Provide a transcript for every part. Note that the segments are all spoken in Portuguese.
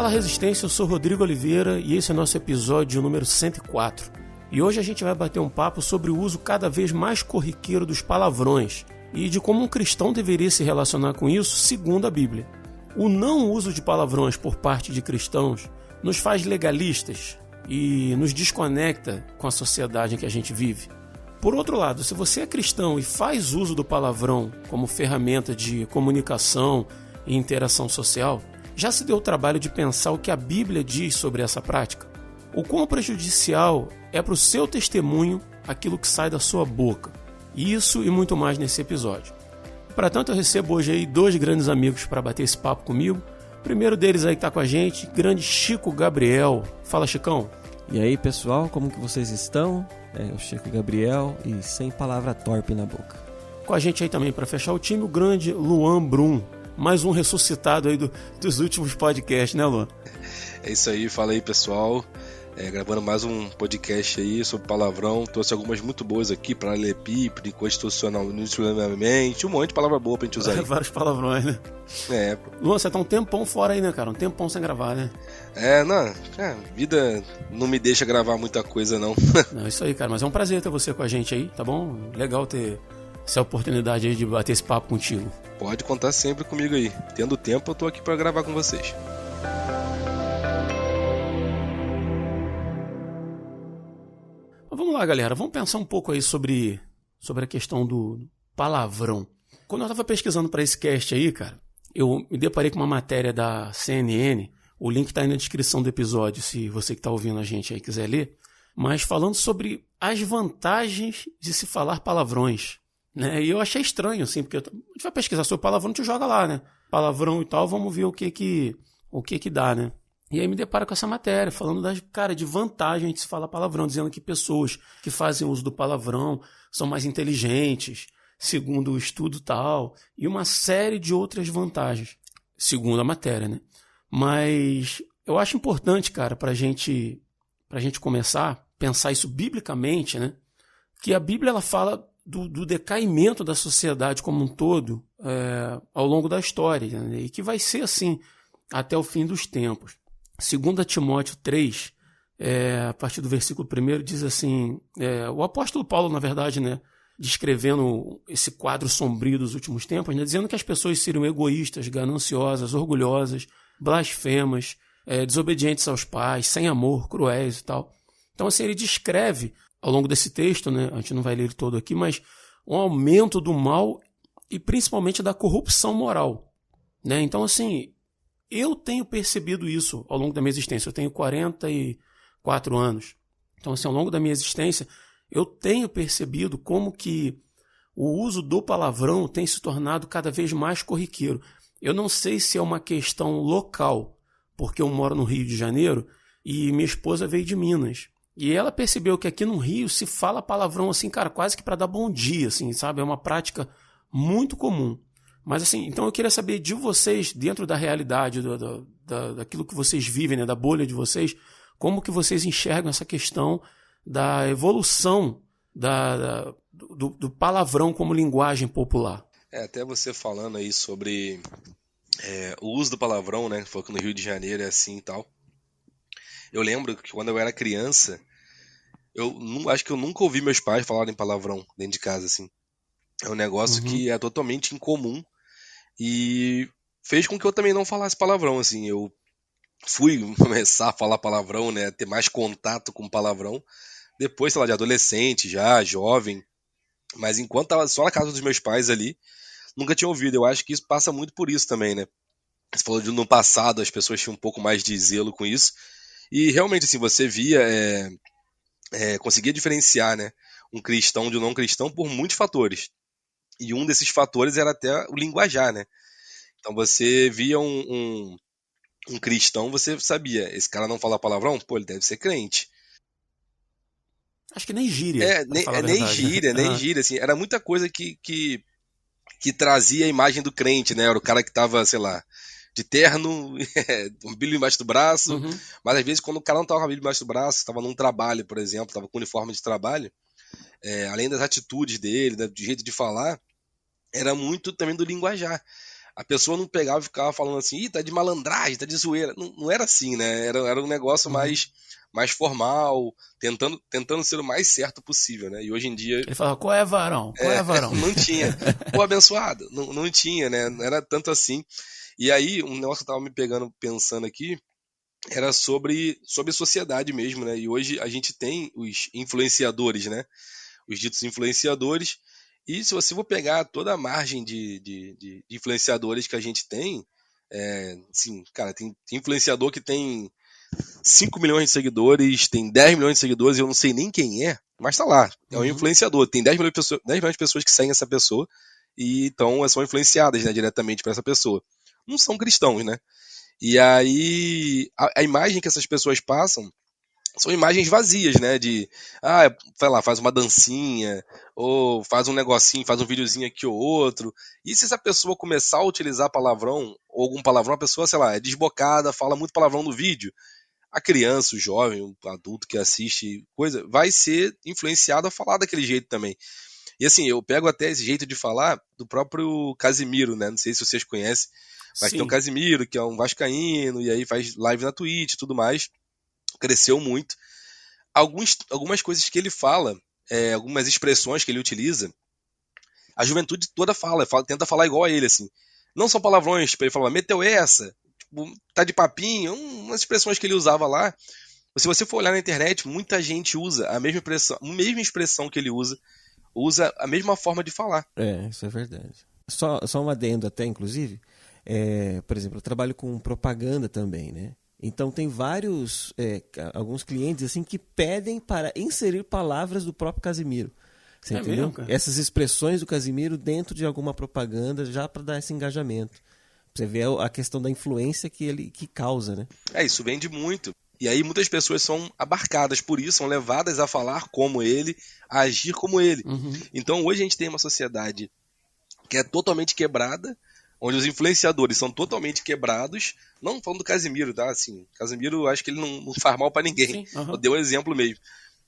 Fala Resistência, eu sou Rodrigo Oliveira e esse é nosso episódio número 104. E hoje a gente vai bater um papo sobre o uso cada vez mais corriqueiro dos palavrões e de como um cristão deveria se relacionar com isso segundo a Bíblia. O não uso de palavrões por parte de cristãos nos faz legalistas e nos desconecta com a sociedade em que a gente vive. Por outro lado, se você é cristão e faz uso do palavrão como ferramenta de comunicação e interação social, já se deu o trabalho de pensar o que a Bíblia diz sobre essa prática? O quão prejudicial é para o seu testemunho aquilo que sai da sua boca? Isso e muito mais nesse episódio. Para tanto, eu recebo hoje aí dois grandes amigos para bater esse papo comigo. O primeiro deles aí que está com a gente, grande Chico Gabriel. Fala, Chicão. E aí, pessoal, como que vocês estão? É o Chico Gabriel e sem palavra torpe na boca. Com a gente aí também para fechar o time, o grande Luan Brum. Mais um ressuscitado aí dos últimos podcasts, né, Luan? É isso aí, fala aí, pessoal. Gravando mais um podcast aí sobre palavrão. Trouxe algumas muito boas aqui, paralelepípedo, inconstitucionalmente, um monte de palavra boa pra gente usar aí. Vários palavrões, né? Luan, você tá um tempão fora aí, né, cara? Um tempão sem gravar, né? A vida não me deixa gravar muita coisa, não. Não, isso aí, cara. Mas é um prazer ter você com a gente aí, tá bom? Legal ter essa oportunidade aí de bater esse papo contigo. Pode contar sempre comigo aí. Tendo tempo, eu tô aqui pra gravar com vocês. Vamos lá, galera. Vamos pensar um pouco aí sobre a questão do palavrão. Quando eu estava pesquisando para esse cast aí, cara, eu me deparei com uma matéria da CNN. O link está aí na descrição do episódio, se você que está ouvindo a gente aí quiser ler. Mas falando sobre as vantagens de se falar palavrões, né? E eu achei estranho, assim, porque a gente vai pesquisar sobre palavrão, a gente joga lá, né? Palavrão e tal, vamos ver o que dá, né? E aí me deparo com essa matéria, falando de vantagem de se falar palavrão, dizendo que pessoas que fazem uso do palavrão são mais inteligentes, segundo o estudo tal, e uma série de outras vantagens, segundo a matéria, né? Mas eu acho importante, cara, pra gente começar a pensar isso biblicamente, né? Que a Bíblia, ela fala do decaimento da sociedade como um todo ao longo da história, né? E que vai ser assim até o fim dos tempos. 2 Timóteo 3, a partir do versículo 1, diz assim, o apóstolo Paulo, na verdade, né, descrevendo esse quadro sombrio dos últimos tempos, né, dizendo que as pessoas seriam egoístas, gananciosas, orgulhosas, blasfemas, desobedientes aos pais, sem amor, cruéis e tal. Então, assim, ele descreve, ao longo desse texto, né, a gente não vai ler ele todo aqui, mas um aumento do mal e principalmente da corrupção moral, né? Então, assim, eu tenho percebido isso ao longo da minha existência. Eu tenho 44 anos. Então, assim, ao longo da minha existência, eu tenho percebido como que o uso do palavrão tem se tornado cada vez mais corriqueiro. Eu não sei se é uma questão local, porque eu moro no Rio de Janeiro e minha esposa veio de Minas. E ela percebeu que aqui no Rio se fala palavrão assim, cara, quase que para dar bom dia, assim, sabe? É uma prática muito comum. Mas assim, então eu queria saber de vocês, dentro da realidade, daquilo que vocês vivem, né, da bolha de vocês, como que vocês enxergam essa questão da evolução do palavrão como linguagem popular. Até você falando aí sobre o uso do palavrão, né, falou que no Rio de Janeiro é assim e tal. Eu lembro que quando eu era criança, acho que eu nunca ouvi meus pais falarem palavrão dentro de casa, assim. É um negócio que é totalmente incomum. E fez com que eu também não falasse palavrão, assim. Eu fui começar a falar palavrão, né, ter mais contato com palavrão depois, sei lá, de adolescente já, jovem. Mas enquanto tava só na casa dos meus pais ali, nunca tinha ouvido. Eu acho que isso passa muito por isso também, né? Você falou de no passado as pessoas tinham um pouco mais de zelo com isso. E realmente, assim, você via, conseguia diferenciar, né, um cristão de um não cristão por muitos fatores. E um desses fatores era até o linguajar, né? Então você via um cristão, você sabia, esse cara não fala palavrão? Pô, ele deve ser crente. Acho que nem gíria. Nem gíria, assim. Era muita coisa que trazia a imagem do crente, né? Era o cara que tava, sei lá, de terno, com a Bíblia embaixo do braço. Mas às vezes quando o cara não tava com a Bíblia embaixo do braço, tava num trabalho, por exemplo, tava com uniforme de trabalho, além das atitudes dele, do jeito de falar, era muito também do linguajar. A pessoa não pegava e ficava falando assim, ih, tá de malandragem, tá de zoeira. Não era assim, né? Era um negócio mais formal, tentando ser o mais certo possível, né? E hoje em dia... Ele falava, qual é, varão? Qual é, varão? Não tinha. Pô, abençoado. Não tinha, né? Não era tanto assim. E aí, um negócio que eu tava me pegando, pensando aqui, era sobre sociedade mesmo, né? E hoje a gente tem os influenciadores, né? Os ditos influenciadores. E se você for pegar toda a margem de influenciadores que a gente tem, assim, cara, tem influenciador que tem 5 milhões de seguidores, tem 10 milhões de seguidores, eu não sei nem quem é, mas tá lá, é um influenciador, tem 10 milhões de pessoas que seguem essa pessoa, e então são influenciadas, né, diretamente para essa pessoa. Não são cristãos, né? E aí, a imagem que essas pessoas passam são imagens vazias, né? Sei lá, faz uma dancinha, ou faz um negocinho, faz um videozinho aqui ou outro. E se essa pessoa começar a utilizar palavrão, ou algum palavrão, a pessoa, sei lá, é desbocada, fala muito palavrão no vídeo, a criança, o jovem, o adulto que assiste coisa, vai ser influenciado a falar daquele jeito também. E assim, eu pego até esse jeito de falar do próprio Casimiro, né? Não sei se vocês conhecem, mas tem o Casimiro, que é um vascaíno, e aí faz live na Twitch e tudo mais. Cresceu muito. Algumas coisas que ele fala, algumas expressões que ele utiliza, a juventude toda tenta falar igual a ele, assim. Não são palavrões, tipo, ele fala, meteu essa, tipo, tá de papinho, umas expressões que ele usava lá. Se você for olhar na internet, muita gente usa a mesma expressão que ele usa a mesma forma de falar. Isso é verdade. Só um adendo até, inclusive, por exemplo, eu trabalho com propaganda também, né? Então tem alguns clientes assim que pedem para inserir palavras do próprio Casimiro. Você entendeu? Mesmo, essas expressões do Casimiro dentro de alguma propaganda já para dar esse engajamento. Você vê a questão da influência que causa, né? Isso vende muito. E aí muitas pessoas são abarcadas por isso, são levadas a falar como ele, a agir como ele. Então hoje a gente tem uma sociedade que é totalmente quebrada, onde os influenciadores são totalmente quebrados, não falando do Casimiro, tá? Assim, Casimiro, acho que ele não faz mal pra ninguém. Eu dei um exemplo mesmo.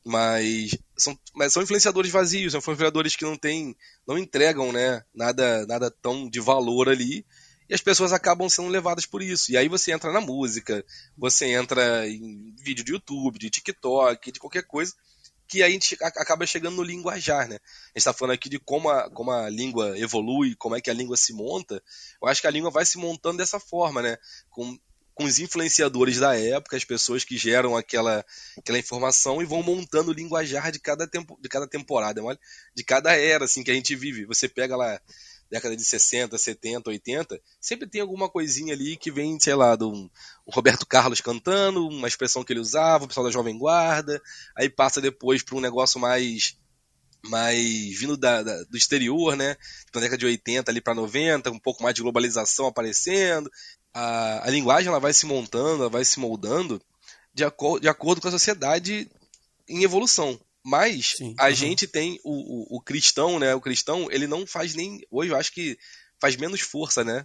Mas são influenciadores vazios, são influenciadores que não entregam, né, nada tão de valor ali, e as pessoas acabam sendo levadas por isso. E aí você entra na música, você entra em vídeo de YouTube, de TikTok, de qualquer coisa, que a gente acaba chegando no linguajar, né? A gente está falando aqui de como a língua evolui, como é que a língua se monta. Eu acho que a língua vai se montando dessa forma, né? Com os influenciadores da época, as pessoas que geram aquela informação e vão montando o linguajar de cada temporada, de cada era assim, que a gente vive. Você pega lá década de 60, 70, 80, sempre tem alguma coisinha ali que vem, sei lá, do Roberto Carlos cantando, uma expressão que ele usava, o pessoal da Jovem Guarda, aí passa depois para um negócio mais vindo do exterior, né? Na década de 80 ali para 90, um pouco mais de globalização aparecendo. A linguagem ela vai se montando, ela vai se moldando de acordo com a sociedade em evolução. Mas a gente tem o cristão, né? O cristão, ele não faz nem... Hoje eu acho que faz menos força, né?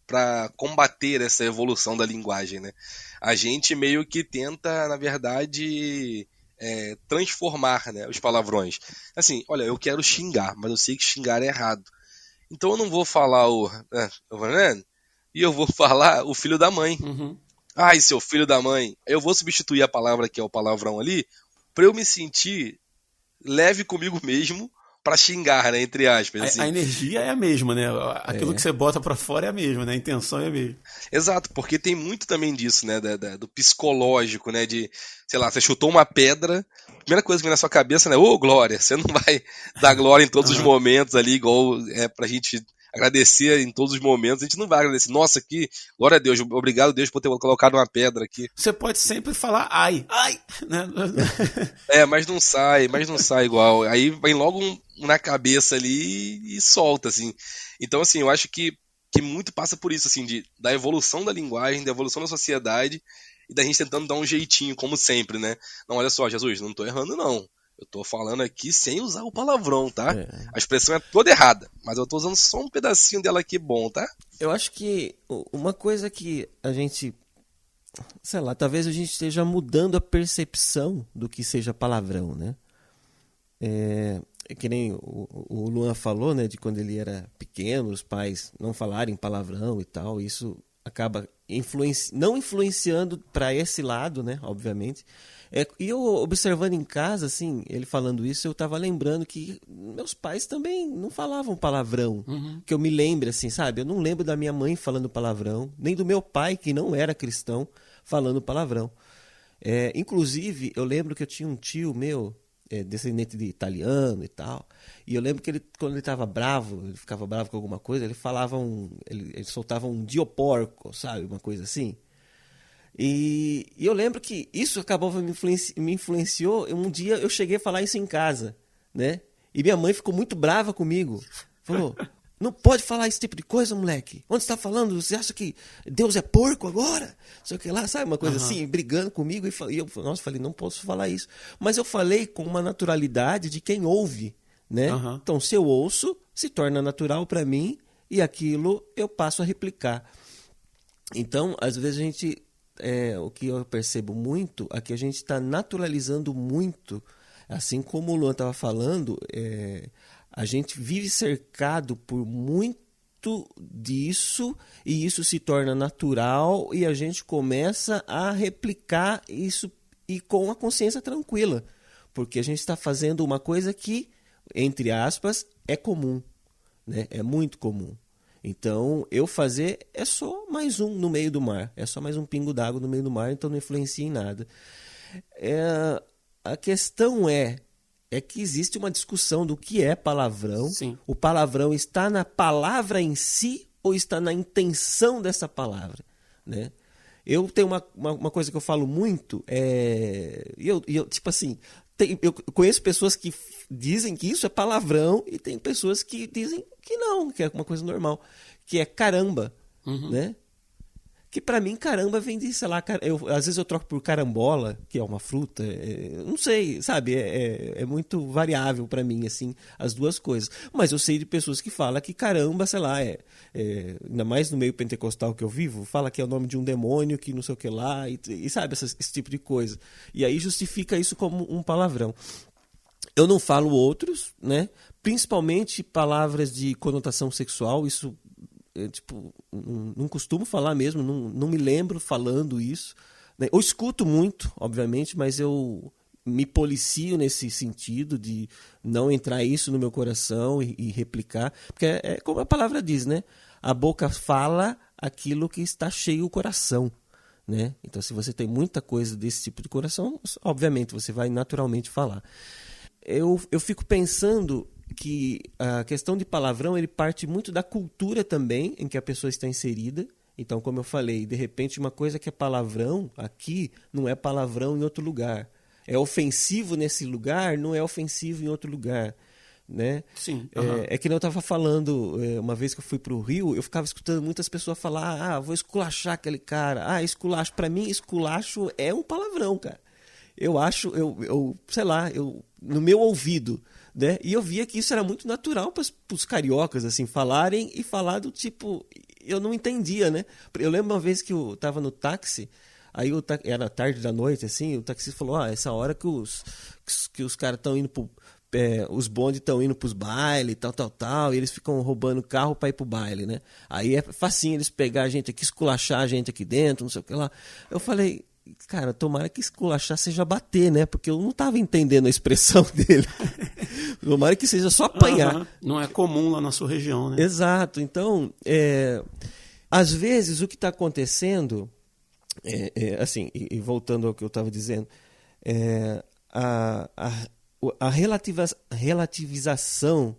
Para combater essa evolução da linguagem, né? A gente meio que tenta, na verdade, transformar, né, os palavrões. Assim, olha, eu quero xingar, mas eu sei que xingar é errado. Então eu não vou falar e eu vou falar o filho da mãe. Ai, seu filho da mãe. Eu vou substituir a palavra que é o palavrão ali, para eu me sentir leve comigo mesmo para xingar, né, entre aspas. Assim. A energia é a mesma, né? Aquilo que você bota para fora é a mesma, né? A intenção é a mesma. Exato, porque tem muito também disso, né, do psicológico, né, de, sei lá, você chutou uma pedra, a primeira coisa que vem na sua cabeça, né, glória, você não vai dar glória em todos os momentos ali, igual pra gente agradecer em todos os momentos, a gente não vai agradecer, nossa, que glória a Deus, obrigado Deus por ter colocado uma pedra aqui. Você pode sempre falar ai, né? Mas não sai igual, aí vem logo na cabeça ali e solta, assim. Então, assim, eu acho que muito passa por isso, assim, da evolução da linguagem, da evolução da sociedade e da gente tentando dar um jeitinho, como sempre, né? Não, olha só, Jesus, não tô errando, não. Eu tô falando aqui sem usar o palavrão, tá? A expressão é toda errada, mas eu tô usando só um pedacinho dela aqui bom, tá? Eu acho que uma coisa que a gente, sei lá, talvez a gente esteja mudando a percepção do que seja palavrão, né? que nem o Luan falou, né, de quando ele era pequeno, os pais não falarem palavrão e tal, isso acaba não influenciando para esse lado, né, obviamente. E eu observando em casa, assim, ele falando isso, eu estava lembrando que meus pais também não falavam palavrão, que eu me lembre, assim, sabe? Eu não lembro da minha mãe falando palavrão, nem do meu pai, que não era cristão, falando palavrão. Inclusive, eu lembro que eu tinha um tio meu, descendente de italiano e tal, e eu lembro que quando ele estava bravo, ele ficava bravo com alguma coisa, ele falava ele soltava um Dio porco, sabe, uma coisa assim. E eu lembro que isso acabou me influenciou. Um dia eu cheguei a falar isso em casa, né? E minha mãe ficou muito brava comigo, falou: não pode falar esse tipo de coisa, moleque. Onde você está falando? Você acha que Deus é porco agora? Sei o que lá, sabe? Uma coisa assim, brigando comigo. E eu falei, não posso falar isso. Mas eu falei com uma naturalidade de quem ouve, né? Então, se eu ouço, se torna natural para mim e aquilo eu passo a replicar. Então, às vezes a gente... o que eu percebo muito é que a gente está naturalizando muito, assim como o Luan estava falando, a gente vive cercado por muito disso e isso se torna natural e a gente começa a replicar isso e com a consciência tranquila, porque a gente está fazendo uma coisa que, entre aspas, é comum, né? É muito comum. Então, eu fazer é só mais um no meio do mar. É só mais um pingo d'água no meio do mar, então não influencia em nada. A questão é que existe uma discussão do que é palavrão. Sim. O palavrão está na palavra em si ou está na intenção dessa palavra, né? Eu tenho uma coisa que eu falo muito, tipo assim, eu conheço pessoas que dizem que isso é palavrão e tem pessoas que dizem que não, que é uma coisa normal, que é caramba, né? Que pra mim caramba vem de, sei lá, às vezes eu troco por carambola, que é uma fruta, não sei, sabe? É muito variável pra mim, assim, as duas coisas. Mas eu sei de pessoas que falam que caramba, sei lá, ainda mais no meio pentecostal que eu vivo, fala que é o nome de um demônio, que não sei o que lá, e sabe, esse tipo de coisa. E aí justifica isso como um palavrão. Eu não falo outros, né? Principalmente palavras de conotação sexual, isso... não costumo falar mesmo, não me lembro falando isso, né? Eu escuto muito, obviamente, mas eu me policio nesse sentido de não entrar isso no meu coração e replicar, porque é como a palavra diz, né? A boca fala aquilo que está cheio o coração, né? Então, se você tem muita coisa desse tipo de coração, obviamente você vai naturalmente falar. Eu fico pensando que a questão de palavrão ele parte muito da cultura também em que a pessoa está inserida. Então, como eu falei, de repente uma coisa que é palavrão aqui não é palavrão em outro lugar. É ofensivo nesse lugar, não é ofensivo em outro lugar, né? Sim. É que nem eu estava falando, uma vez que eu fui para o Rio, eu ficava escutando muitas pessoas falar, vou esculachar aquele cara. Esculacho. Para mim, esculacho é um palavrão, cara. Eu acho, sei lá, no meu ouvido, né? E eu via que isso era muito natural para os cariocas, assim, falarem e falar do tipo... Eu não entendia, né? Eu lembro uma vez que eu estava no táxi, aí era tarde da noite, assim, o taxista falou, essa hora que os caras estão indo pro... os bondes estão indo pros bailes, tal, e eles ficam roubando carro para ir pro baile, né? Aí é facinho eles pegar a gente aqui, esculachar a gente aqui dentro, não sei o que lá. Eu falei... Cara, tomara que esculachar seja bater, né? Porque eu não estava entendendo a expressão dele. Tomara que seja só apanhar. Não é comum lá na sua região, né? Exato. Então, às vezes o que está acontecendo, assim, e voltando ao que eu estava dizendo, a relativização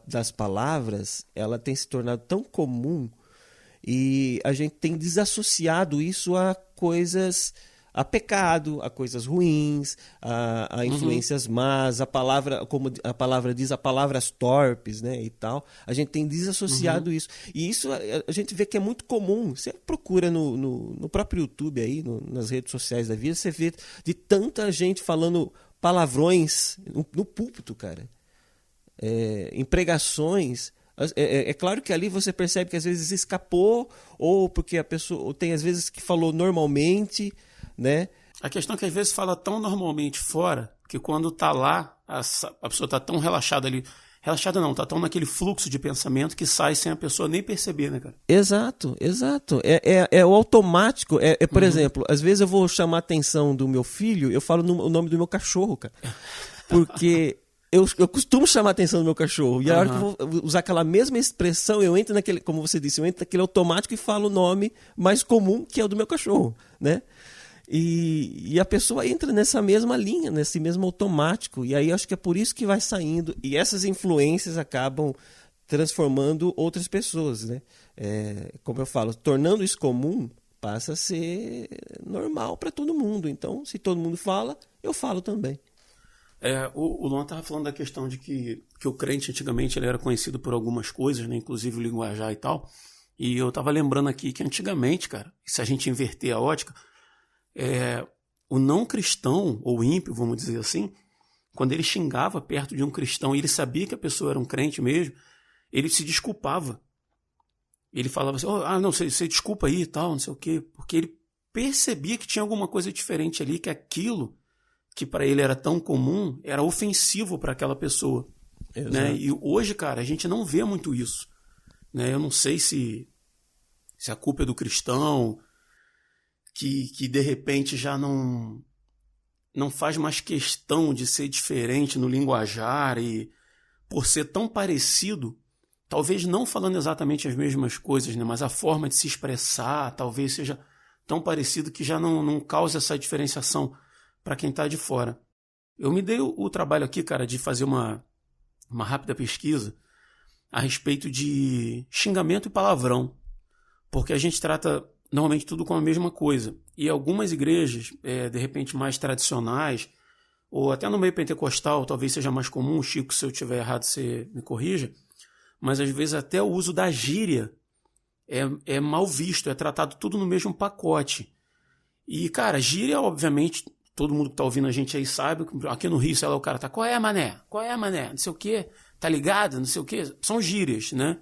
das palavras, ela tem se tornado tão comum e a gente tem desassociado isso a coisas, a pecado, a coisas ruins, a influências más, a palavra, como a palavra diz, a palavras torpes, né, e tal. A gente tem desassociado isso. E isso a gente vê que é muito comum. Você procura no próprio YouTube aí, nas redes sociais da vida, você vê de tanta gente falando palavrões no púlpito, cara. Em pregações. É claro que ali você percebe que às vezes escapou, ou porque a pessoa, ou tem às vezes que falou normalmente, né? A questão é que às vezes fala tão normalmente fora Porque quando tá lá, a pessoa tá tão relaxada ali. Relaxada não, tá tão naquele fluxo de pensamento que sai sem a pessoa nem perceber, né, cara? Exato. É o automático. Por exemplo, às vezes eu vou chamar a atenção do meu filho, eu falo o nome do meu cachorro, cara. Porque eu costumo chamar a atenção do meu cachorro. E a hora que eu vou usar aquela mesma expressão, eu entro naquele, como você disse, eu entro naquele automático e falo o nome mais comum, que é o do meu cachorro, né? E a pessoa entra nessa mesma linha, nesse mesmo automático. E aí acho que é por isso que vai saindo. E essas influências acabam transformando outras pessoas, né? Como eu falo, tornando isso comum, passa a ser normal para todo mundo. Então, se todo mundo fala, eu falo também. O Luan estava falando da questão de que o crente antigamente ele era conhecido por algumas coisas, né? Inclusive o linguajar e tal. E eu estava lembrando aqui que antigamente, cara, se a gente inverter a ótica, o não cristão, ou ímpio, vamos dizer assim, quando ele xingava perto de um cristão e ele sabia que a pessoa era um crente mesmo, ele se desculpava. Ele falava assim, não, você desculpa aí e tal, não sei o quê, porque ele percebia que tinha alguma coisa diferente ali, que aquilo que para ele era tão comum era ofensivo para aquela pessoa. Né? E hoje, cara, a gente não vê muito isso. Né? Eu não sei se a culpa é do cristão, que de repente já não faz mais questão de ser diferente no linguajar e por ser tão parecido, talvez não falando exatamente as mesmas coisas, né, mas a forma de se expressar talvez seja tão parecido que já não causa essa diferenciação para quem está de fora. Eu me dei o trabalho aqui, cara, de fazer uma rápida pesquisa a respeito de xingamento e palavrão, porque a gente trata normalmente tudo com a mesma coisa. E algumas igrejas, de repente mais tradicionais, ou até no meio pentecostal, talvez seja mais comum, Chico, se eu estiver errado, você me corrija, mas às vezes até o uso da gíria é mal visto, é tratado tudo no mesmo pacote. E, cara, gíria, obviamente, todo mundo que tá ouvindo a gente aí sabe, aqui no Rio, sei lá, o cara tá, qual é, mané? Não sei o quê, tá ligado? Não sei o quê. São gírias, né?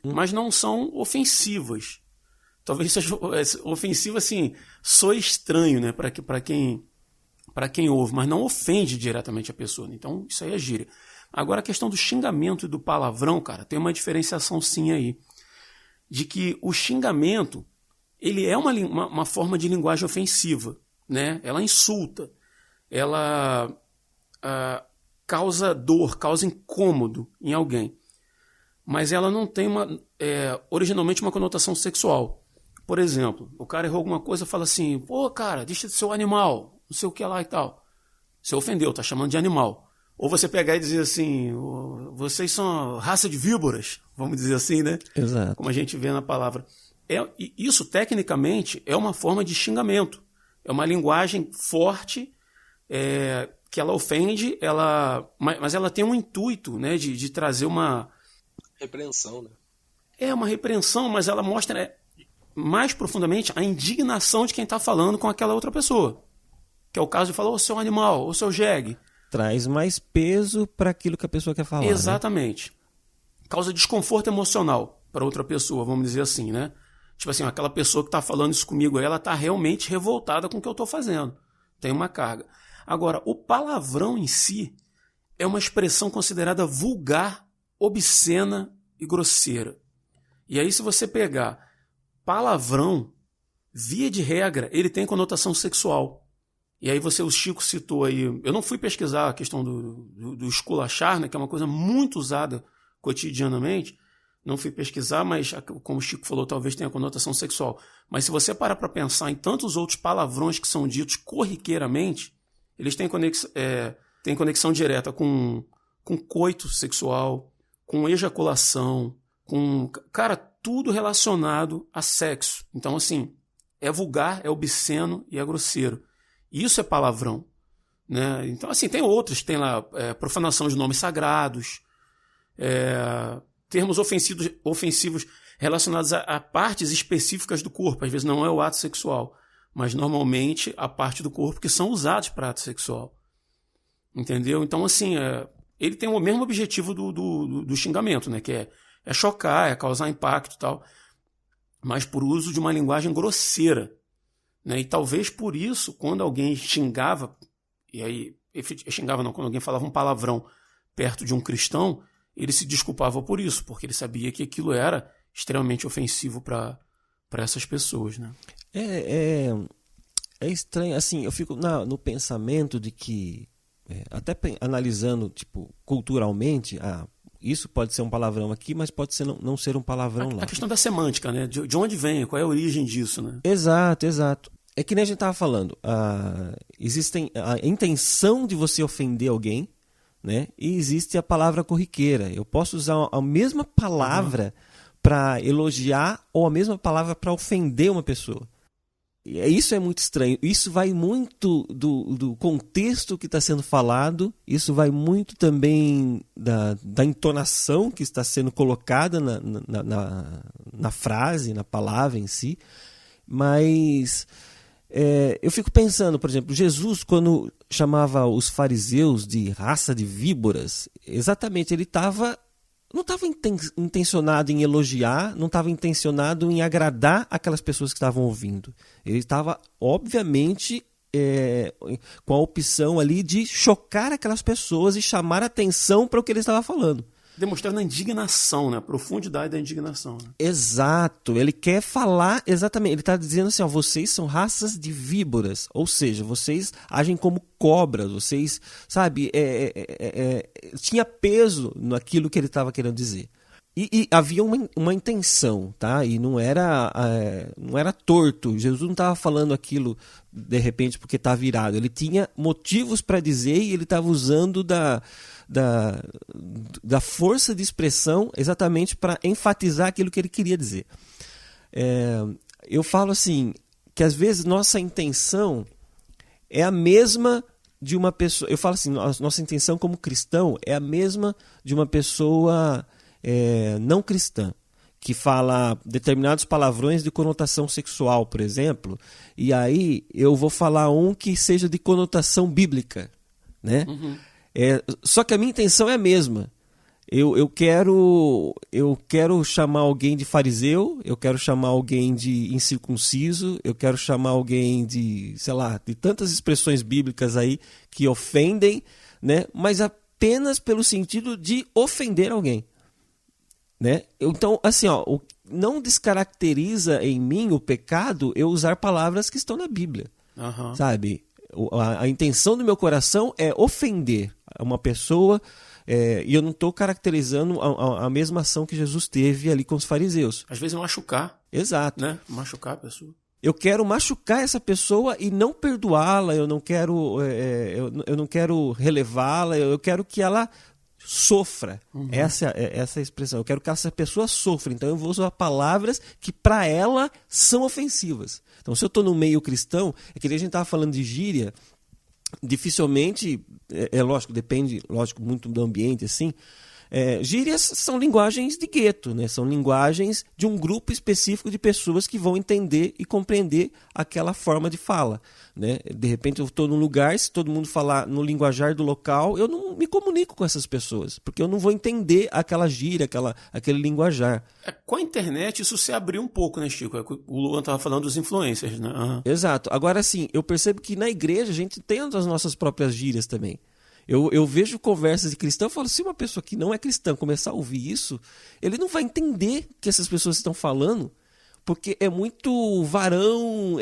Mas não são ofensivas. Talvez seja ofensivo, assim, soe estranho, né, para quem ouve, mas não ofende diretamente a pessoa. Né? Então, isso aí é gíria. Agora, a questão do xingamento e do palavrão, cara, tem uma diferenciação sim aí. De que o xingamento, ele é uma forma de linguagem ofensiva, né? Ela insulta, ela causa dor, causa incômodo em alguém. Mas ela não tem originalmente uma conotação sexual. Por exemplo, o cara errou alguma coisa e fala assim, pô, cara, deixa de ser um animal, não sei o que lá e tal. Você ofendeu, tá chamando de animal. Ou você pegar e dizer assim, vocês são raça de víboras, vamos dizer assim, né? Exato. Como a gente vê na palavra. Isso, tecnicamente, é uma forma de xingamento. É uma linguagem forte, que ela ofende, mas ela tem um intuito, né, de trazer uma... Repreensão, né? É uma repreensão, mas ela mostra mais profundamente a indignação de quem está falando com aquela outra pessoa. Que é o caso de falar, ô seu animal, ô seu jegue. Traz mais peso para aquilo que a pessoa quer falar. Exatamente. Né? Causa desconforto emocional para outra pessoa, vamos dizer assim, né? Tipo assim, aquela pessoa que está falando isso comigo, ela está realmente revoltada com o que eu estou fazendo. Tem uma carga. Agora, o palavrão em si é uma expressão considerada vulgar, obscena e grosseira. E aí, se você pegar palavrão, via de regra, ele tem conotação sexual. E aí o Chico citou aí, eu não fui pesquisar a questão do esculachar, né, que é uma coisa muito usada cotidianamente, não fui pesquisar, mas como o Chico falou, talvez tenha conotação sexual. Mas se você parar para pensar em tantos outros palavrões que são ditos corriqueiramente, eles têm conexão direta com coito sexual, com ejaculação, com... Cara, tudo relacionado a sexo. Então, assim, é vulgar, é obsceno e é grosseiro. Isso é palavrão. Né? Então, assim, tem outros. Tem lá profanação de nomes sagrados, termos ofensivos relacionados a partes específicas do corpo. Às vezes não é o ato sexual, mas normalmente a parte do corpo que são usados para ato sexual. Entendeu? Então, assim, ele tem o mesmo objetivo do xingamento, né? Que é chocar, é causar impacto e tal, mas por uso de uma linguagem grosseira. Né? E talvez por isso, quando alguém xingava, e aí xingava não, quando alguém falava um palavrão perto de um cristão, ele se desculpava por isso, porque ele sabia que aquilo era extremamente ofensivo para essas pessoas, né? É estranho, assim, eu fico no pensamento de que, até analisando, tipo, culturalmente, isso pode ser um palavrão aqui, mas pode ser não ser um palavrão lá. A questão da semântica, né? De onde vem, qual é a origem disso, né? Exato. É que nem a gente estava falando, existe a intenção de você ofender alguém, né? E existe a palavra corriqueira. Eu posso usar a mesma palavra para elogiar ou a mesma palavra para ofender uma pessoa. Isso é muito estranho. Isso vai muito do contexto que está sendo falado, isso vai muito também da entonação que está sendo colocada na frase, na palavra em si. Mas eu fico pensando, por exemplo, Jesus, quando chamava os fariseus de raça de víboras, exatamente, ele não estava intencionado em elogiar, não estava intencionado em agradar aquelas pessoas que estavam ouvindo. Ele estava, obviamente, com a opção ali de chocar aquelas pessoas e chamar atenção para o que ele estava falando. Demonstrando a indignação, né? A profundidade da indignação. Né? Exato. Ele quer falar exatamente. Ele está dizendo assim, vocês são raças de víboras. Ou seja, vocês agem como cobras. Vocês, sabe, tinha peso naquilo que ele estava querendo dizer. E havia uma intenção, tá? E não era torto. Jesus não estava falando aquilo, de repente, porque está virado. Ele tinha motivos para dizer e ele estava usando da força de expressão exatamente para enfatizar aquilo que ele queria dizer. Eu falo assim, que às vezes nossa intenção é a mesma de uma pessoa... Eu falo assim, nossa intenção como cristão é a mesma de uma pessoa não cristã, que fala determinados palavrões de conotação sexual, por exemplo, e aí eu vou falar um que seja de conotação bíblica, né? Uhum. Só que a minha intenção é a mesma. Eu quero chamar alguém de fariseu, eu quero chamar alguém de incircunciso, eu quero chamar alguém de, sei lá, de tantas expressões bíblicas aí que ofendem, né? Mas apenas pelo sentido de ofender alguém. Né? Então, assim, não descaracteriza em mim o pecado eu usar palavras que estão na Bíblia. Uhum. Sabe? A intenção do meu coração é ofender uma pessoa, e eu não estou caracterizando a mesma ação que Jesus teve ali com os fariseus. Às vezes machucar. Exato. Né? Machucar a pessoa. Eu quero machucar essa pessoa e não perdoá-la, eu não quero relevá-la, eu quero que ela sofra. Uhum. Essa é a expressão. Eu quero que essa pessoa sofra. Então eu vou usar palavras que para ela são ofensivas. Então se eu estou no meio cristão, é que a gente estava falando de gíria, dificilmente, lógico, depende, lógico, muito do ambiente, assim. Gírias são linguagens de gueto, né? São linguagens de um grupo específico de pessoas que vão entender e compreender aquela forma de fala, né? De repente eu estou num lugar, se todo mundo falar no linguajar do local, eu não me comunico com essas pessoas, porque eu não vou entender aquela gíria, aquele linguajar. Com a internet isso se abriu um pouco, né, Chico? O Luan estava falando dos influencers, né? Uhum. Exato. Agora sim, eu percebo que na igreja a gente tem as nossas próprias gírias também. Eu vejo conversas de cristão e falo, se uma pessoa que não é cristã começar a ouvir isso, ele não vai entender o que essas pessoas estão falando, porque é muito varão,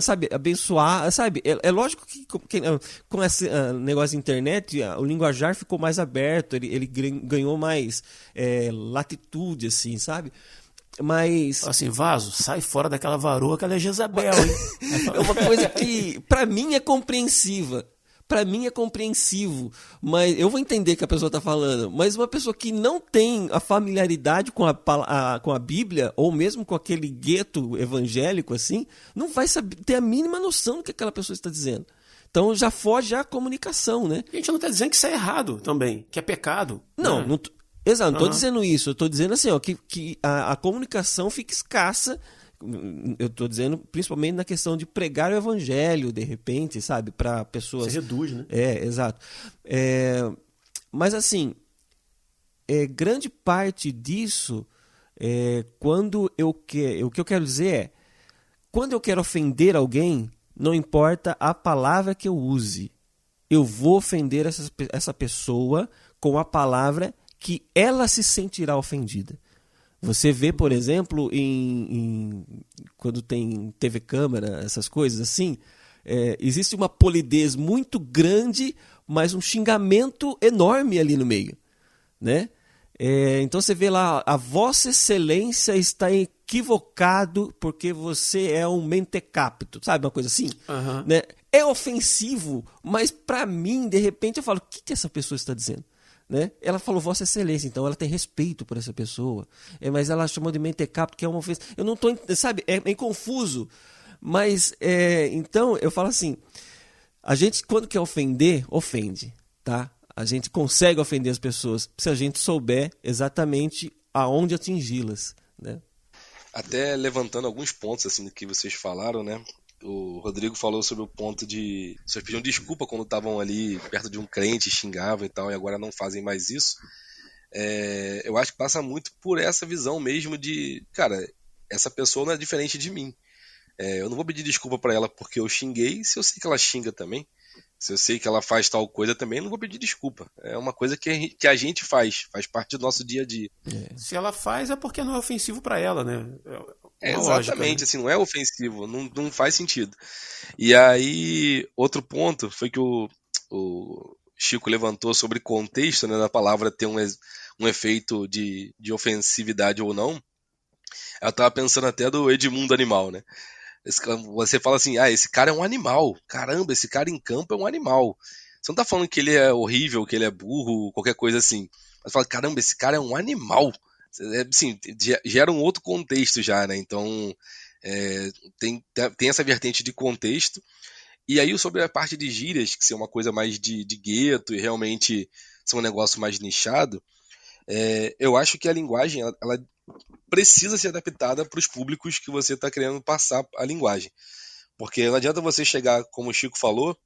sabe, abençoar, sabe? É lógico que com esse negócio de internet, o linguajar ficou mais aberto, ele ganhou mais latitude, assim, sabe? Mas... Assim, vaso, sai fora daquela varoa que ela é Jezabel, hein? É uma coisa que, pra mim, é compreensiva. Para mim é compreensivo, mas eu vou entender que a pessoa está falando. Mas uma pessoa que não tem a familiaridade com a Bíblia, ou mesmo com aquele gueto evangélico, assim, não vai ter a mínima noção do que aquela pessoa está dizendo. Então já foge a comunicação, né? A gente não está dizendo que isso é errado também, que é pecado. Não, né? Exato, não estou dizendo isso. Eu estou dizendo assim, que a comunicação fica escassa. Eu estou dizendo principalmente na questão de pregar o evangelho, de repente, sabe, para pessoas... Você reduz, né? Exato. Mas assim, grande parte disso, quando o que eu quero dizer é, quando eu quero ofender alguém, não importa a palavra que eu use, eu vou ofender essa pessoa com a palavra que ela se sentirá ofendida. Você vê, por exemplo, quando tem TV câmera, essas coisas assim, existe uma polidez muito grande, mas um xingamento enorme ali no meio, né? Então você vê lá, a Vossa Excelência está equivocado porque você é um mentecapto, sabe, uma coisa assim? Uhum. Né? É ofensivo, mas para mim, de repente, eu falo, o que essa pessoa está dizendo? Né? Ela falou Vossa Excelência, então ela tem respeito por essa pessoa, mas ela chamou de mentecapto, que é uma ofensa. Eu não estou, sabe, é meio confuso, mas então eu falo assim, a gente quando quer ofender, ofende, tá? A gente consegue ofender as pessoas se a gente souber exatamente aonde atingi-las, né? Até levantando alguns pontos assim que vocês falaram, né? O Rodrigo falou sobre o ponto de vocês pediam desculpa quando estavam ali perto de um crente, xingavam e tal, e agora não fazem mais isso. Eu acho que passa muito por essa visão mesmo de, cara, essa pessoa não é diferente de mim. Eu não vou pedir desculpa pra ela porque eu xinguei, se eu sei que ela xinga também. Se eu sei que ela faz tal coisa também, eu não vou pedir desculpa. É uma coisa que a gente faz parte do nosso dia a dia. Se ela faz é porque não é ofensivo pra ela, né? Exatamente, lógica, né? assim, não é ofensivo, não faz sentido. E aí, outro ponto foi que o Chico levantou sobre contexto, né, da palavra ter um efeito de ofensividade ou não. Eu tava pensando até do Edmundo Animal, né? Você fala assim, esse cara é um animal. Caramba, esse cara em campo é um animal. Você não tá falando que ele é horrível, que ele é burro, qualquer coisa assim. Mas fala, caramba, esse cara é um animal. Assim, gera um outro contexto já, né? Então, tem essa vertente de contexto. E aí, sobre a parte de gírias, que é uma coisa mais de gueto e realmente ser um negócio mais nichado, eu acho que a linguagem, ela precisa ser adaptada para os públicos que você está querendo passar a linguagem. Porque não adianta você chegar, como o Chico falou,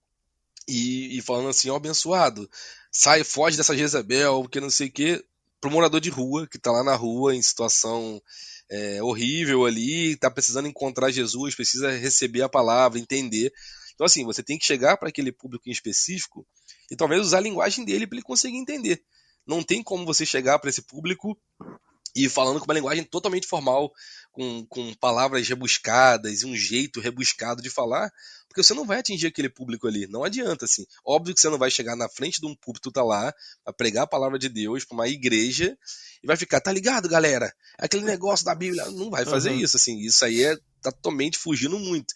e falando assim, ó, abençoado, sai, foge dessa Jezabel, que não sei o quê, pro morador de rua, que tá lá na rua em situação horrível ali, tá precisando encontrar Jesus, precisa receber a palavra, entender. Então, assim, você tem que chegar para aquele público em específico e talvez usar a linguagem dele para ele conseguir entender. Não tem como você chegar para esse público e falando com uma linguagem totalmente formal, com palavras rebuscadas e um jeito rebuscado de falar, porque você não vai atingir aquele público ali. Não adianta, assim. Óbvio que você não vai chegar na frente de um púlpito, tá lá, a pregar a palavra de Deus para uma igreja e vai ficar, tá ligado, galera? Aquele negócio da Bíblia. Não vai fazer isso, assim. Isso aí tá totalmente fugindo muito.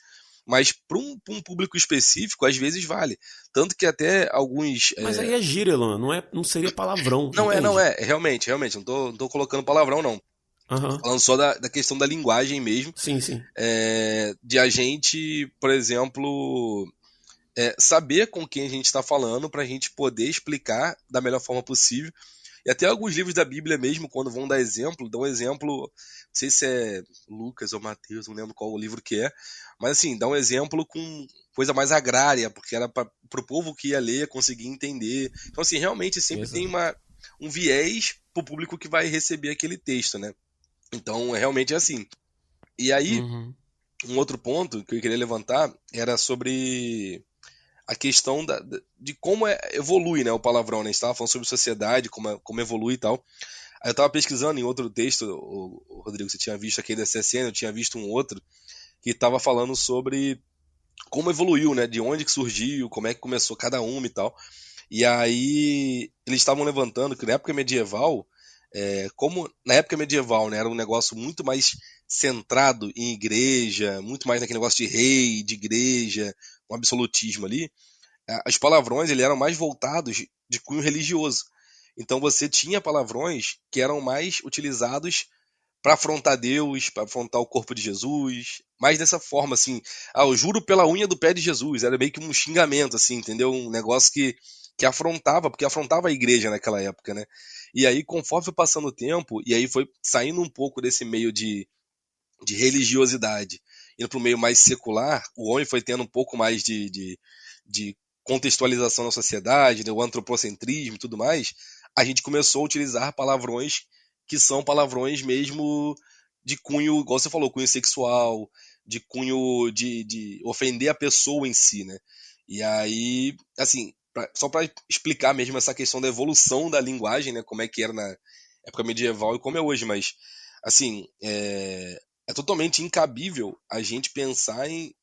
Mas para um público específico, às vezes vale. Tanto que até alguns. Mas aí é gíria, Luan, não seria palavrão. Não entende? realmente. Não tô colocando palavrão, não. Uhum. Falando só da questão da linguagem mesmo. Sim, sim. De a gente, por exemplo, saber com quem a gente está falando para a gente poder explicar da melhor forma possível. E até alguns livros da Bíblia mesmo, quando vão dar exemplo, dão exemplo, não sei se é Lucas ou Mateus, não lembro qual o livro que é, mas assim, dá um exemplo com coisa mais agrária, porque era para o povo que ia ler conseguir entender. Então assim, realmente sempre tem um viés para o público que vai receber aquele texto, né? Então, realmente é assim. E aí, um outro ponto que eu queria levantar era sobre a questão de como evolui, né, o palavrão, né? A gente estava falando sobre sociedade, como evolui e tal. Aí eu estava pesquisando em outro texto, o Rodrigo, você tinha visto aqui da CSN, eu tinha visto um outro, que estava falando sobre como evoluiu, né? De onde que surgiu, como é que começou cada uma e tal. E aí, eles estavam levantando que na época medieval, como na época medieval, né, era um negócio muito mais centrado em igreja, muito mais naquele negócio de rei, de igreja, um absolutismo ali, os palavrões eles eram mais voltados de cunho religioso. Então você tinha palavrões que eram mais utilizados para afrontar Deus, para afrontar o corpo de Jesus, mais dessa forma, assim, eu juro pela unha do pé de Jesus, era meio que um xingamento, assim, entendeu? Um negócio que afrontava, porque afrontava a igreja naquela época, né? E aí, conforme foi passando o tempo, e aí foi saindo um pouco desse meio de religiosidade, indo para o meio mais secular, o homem foi tendo um pouco mais de contextualização na sociedade, né, o antropocentrismo e tudo mais, a gente começou a utilizar palavrões que são palavrões mesmo de cunho, igual você falou, cunho sexual, de cunho de ofender a pessoa em si, né? E aí, assim, só para explicar mesmo essa questão da evolução da linguagem, né? Como é que era na época medieval e como é hoje, mas assim, é totalmente incabível a gente pensar em.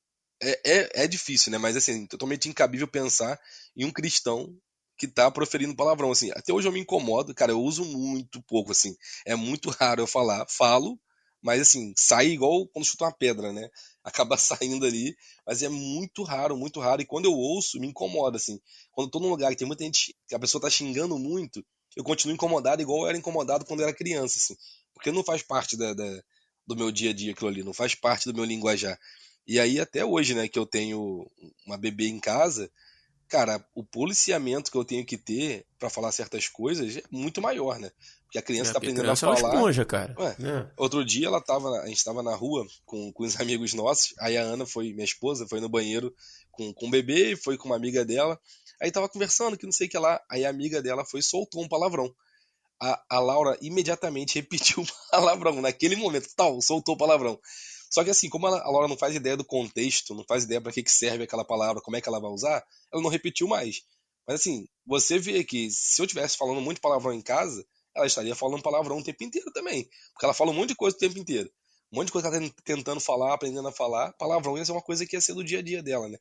É difícil, né? Mas assim, totalmente incabível pensar em um cristão que tá proferindo palavrão, assim. Até hoje eu me incomodo, cara, eu uso muito pouco, assim. É muito raro eu falo, mas assim, sai igual quando chuta uma pedra, né? Acaba saindo ali, mas é muito raro, muito raro. E quando eu ouço, me incomoda, assim. Quando eu tô num lugar que tem muita gente, que a pessoa tá xingando muito, eu continuo incomodado igual eu era incomodado quando eu era criança, assim. Porque não faz parte do meu dia a dia aquilo ali, não faz parte do meu linguajar. E aí até hoje, né, que eu tenho uma bebê em casa, cara, o policiamento que eu tenho que ter pra falar certas coisas é muito maior, né? Porque a criança tá Porque aprendendo a criança é uma falar. esponja, cara. Ué, Né? outro dia a gente tava na rua com os amigos nossos, aí a Ana foi, minha esposa, foi no banheiro com o bebê, foi com uma amiga dela, aí tava conversando que não sei o que lá, aí a amiga dela foi e soltou um palavrão. A Laura imediatamente repetiu o palavrão, naquele momento, tal, soltou o palavrão. Só que assim, como a Laura não faz ideia do contexto, não faz ideia para que serve aquela palavra, como é que ela vai usar, ela não repetiu mais. Mas assim, você vê que se eu estivesse falando muito palavrão em casa, ela estaria falando palavrão o tempo inteiro também. Porque ela fala um monte de coisa o tempo inteiro. Um monte de coisa que ela tá tentando falar, aprendendo a falar, palavrão ia ser uma coisa que ia ser do dia a dia dela, né?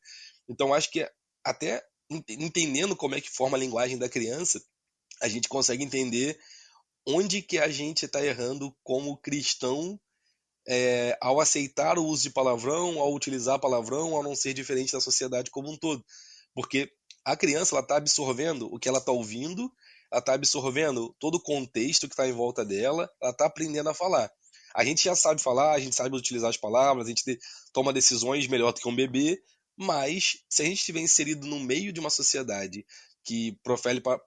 Então acho que até entendendo como é que forma a linguagem da criança, a gente consegue entender onde que a gente está errando como cristão, ao aceitar o uso de palavrão, ao utilizar palavrão, ao não ser diferente da sociedade como um todo. Porque a criança ela está absorvendo o que ela está ouvindo, ela está absorvendo todo o contexto que está em volta dela, ela está aprendendo a falar. A gente já sabe falar, a gente sabe utilizar as palavras, a gente toma decisões melhor do que um bebê, mas se a gente estiver inserido no meio de uma sociedade que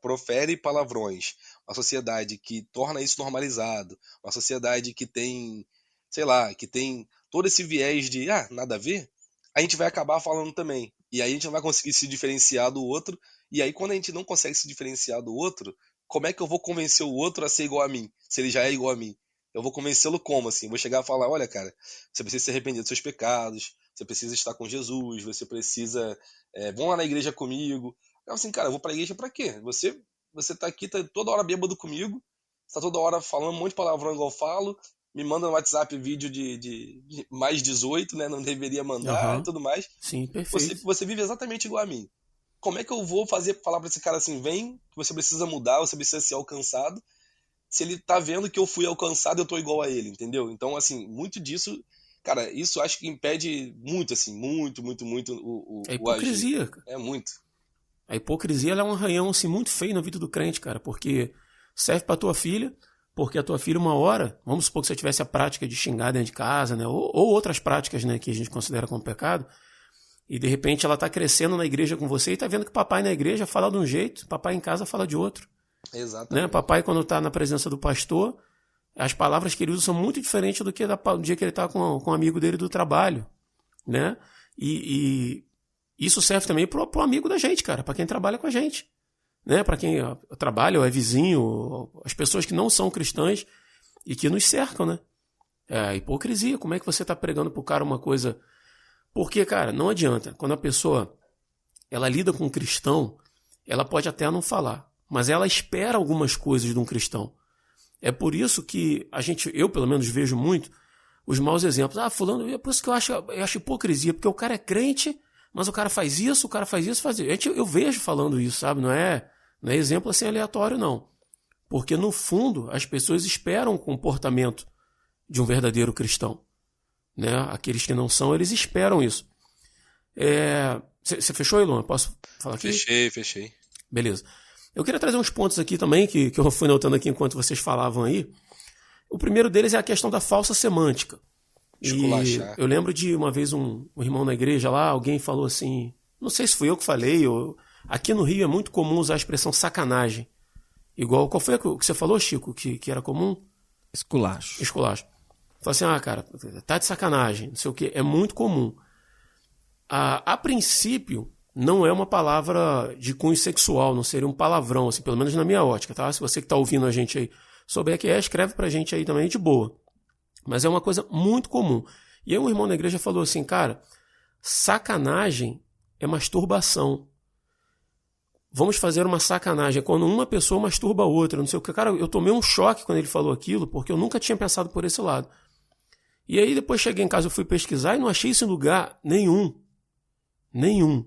profere palavrões, uma sociedade que torna isso normalizado, uma sociedade que tem, sei lá, que tem todo esse viés de nada a ver, a gente vai acabar falando também. E aí a gente não vai conseguir se diferenciar do outro. E aí quando a gente não consegue se diferenciar do outro, como é que eu vou convencer o outro a ser igual a mim, se ele já é igual a mim? Eu vou convencê-lo como, assim? Vou chegar a falar, olha, cara, você precisa se arrepender dos seus pecados, você precisa estar com Jesus, você precisa... vão lá na igreja comigo. Eu assim, cara, eu vou pra igreja pra quê? Você tá aqui, tá toda hora bêbado comigo, tá toda hora falando um monte de palavrão igual eu falo, me manda no WhatsApp vídeo de mais 18, né? Não deveria mandar e Aham. tudo mais. Sim, Você, perfeito. você vive exatamente igual a mim. Como é que eu vou falar pra esse cara assim, vem, que você precisa mudar, você precisa ser alcançado, se ele tá vendo que eu fui alcançado, eu tô igual a ele, entendeu? Então, assim, muito disso, cara, isso acho que impede muito, assim, muito, muito, muito É o agir. hipocrisia, cara. É muito. A hipocrisia ela é um arranhão assim, muito feio na vida do crente, cara, porque serve pra tua filha, porque a tua filha, uma hora, vamos supor que você tivesse a prática de xingar dentro de casa, né, ou outras práticas, né, que a gente considera como pecado, e de repente ela tá crescendo na igreja com você e tá vendo que papai na igreja fala de um jeito, papai em casa fala de outro. Né? Exatamente. Papai, quando está na presença do pastor, as palavras que ele usa são muito diferentes do que do dia que ele está com um amigo dele do trabalho. Né? E isso serve também para o amigo da gente, cara, para quem trabalha com a gente. Né? Para quem trabalha ou é vizinho, ou as pessoas que não são cristãs e que nos cercam. Né? É a hipocrisia. Como é que você está pregando pro cara uma coisa... Porque, cara, não adianta. Quando a pessoa ela lida com um cristão, ela pode até não falar, mas ela espera algumas coisas de um cristão. É por isso que eu pelo menos vejo muito os maus exemplos. Fulano, é por isso que eu acho hipocrisia, porque o cara é crente, mas o cara faz isso, faz isso. Eu vejo falando isso, sabe? Não é exemplo assim aleatório, não. Porque no fundo as pessoas esperam o comportamento de um verdadeiro cristão. Né? Aqueles que não são, eles esperam isso. Você fechou, Elon? Posso falar aqui? Fechei. Beleza. Eu queria trazer uns pontos aqui também, que eu fui notando aqui enquanto vocês falavam aí. O primeiro deles é a questão da falsa semântica. Esculachar. E eu lembro de uma vez um irmão na igreja lá, alguém falou assim, não sei se fui eu que falei, aqui no Rio é muito comum usar a expressão sacanagem. Igual, qual foi o que você falou, Chico, que era comum? Esculacho. Esculacho. Falei assim, cara, tá de sacanagem, não sei o quê. É muito comum. A princípio, não é uma palavra de cunho sexual, não seria um palavrão, assim, pelo menos na minha ótica, tá? Se você que tá ouvindo a gente aí souber que escreve pra gente aí também de boa. Mas é uma coisa muito comum. E aí um irmão na igreja falou assim, cara, sacanagem é masturbação. vamos fazer uma sacanagem. É quando uma pessoa masturba a outra, não sei o que. Cara, eu tomei um choque quando ele falou aquilo, porque eu nunca tinha pensado por esse lado. E aí depois cheguei em casa, eu fui pesquisar e não achei isso em lugar nenhum. Nenhum.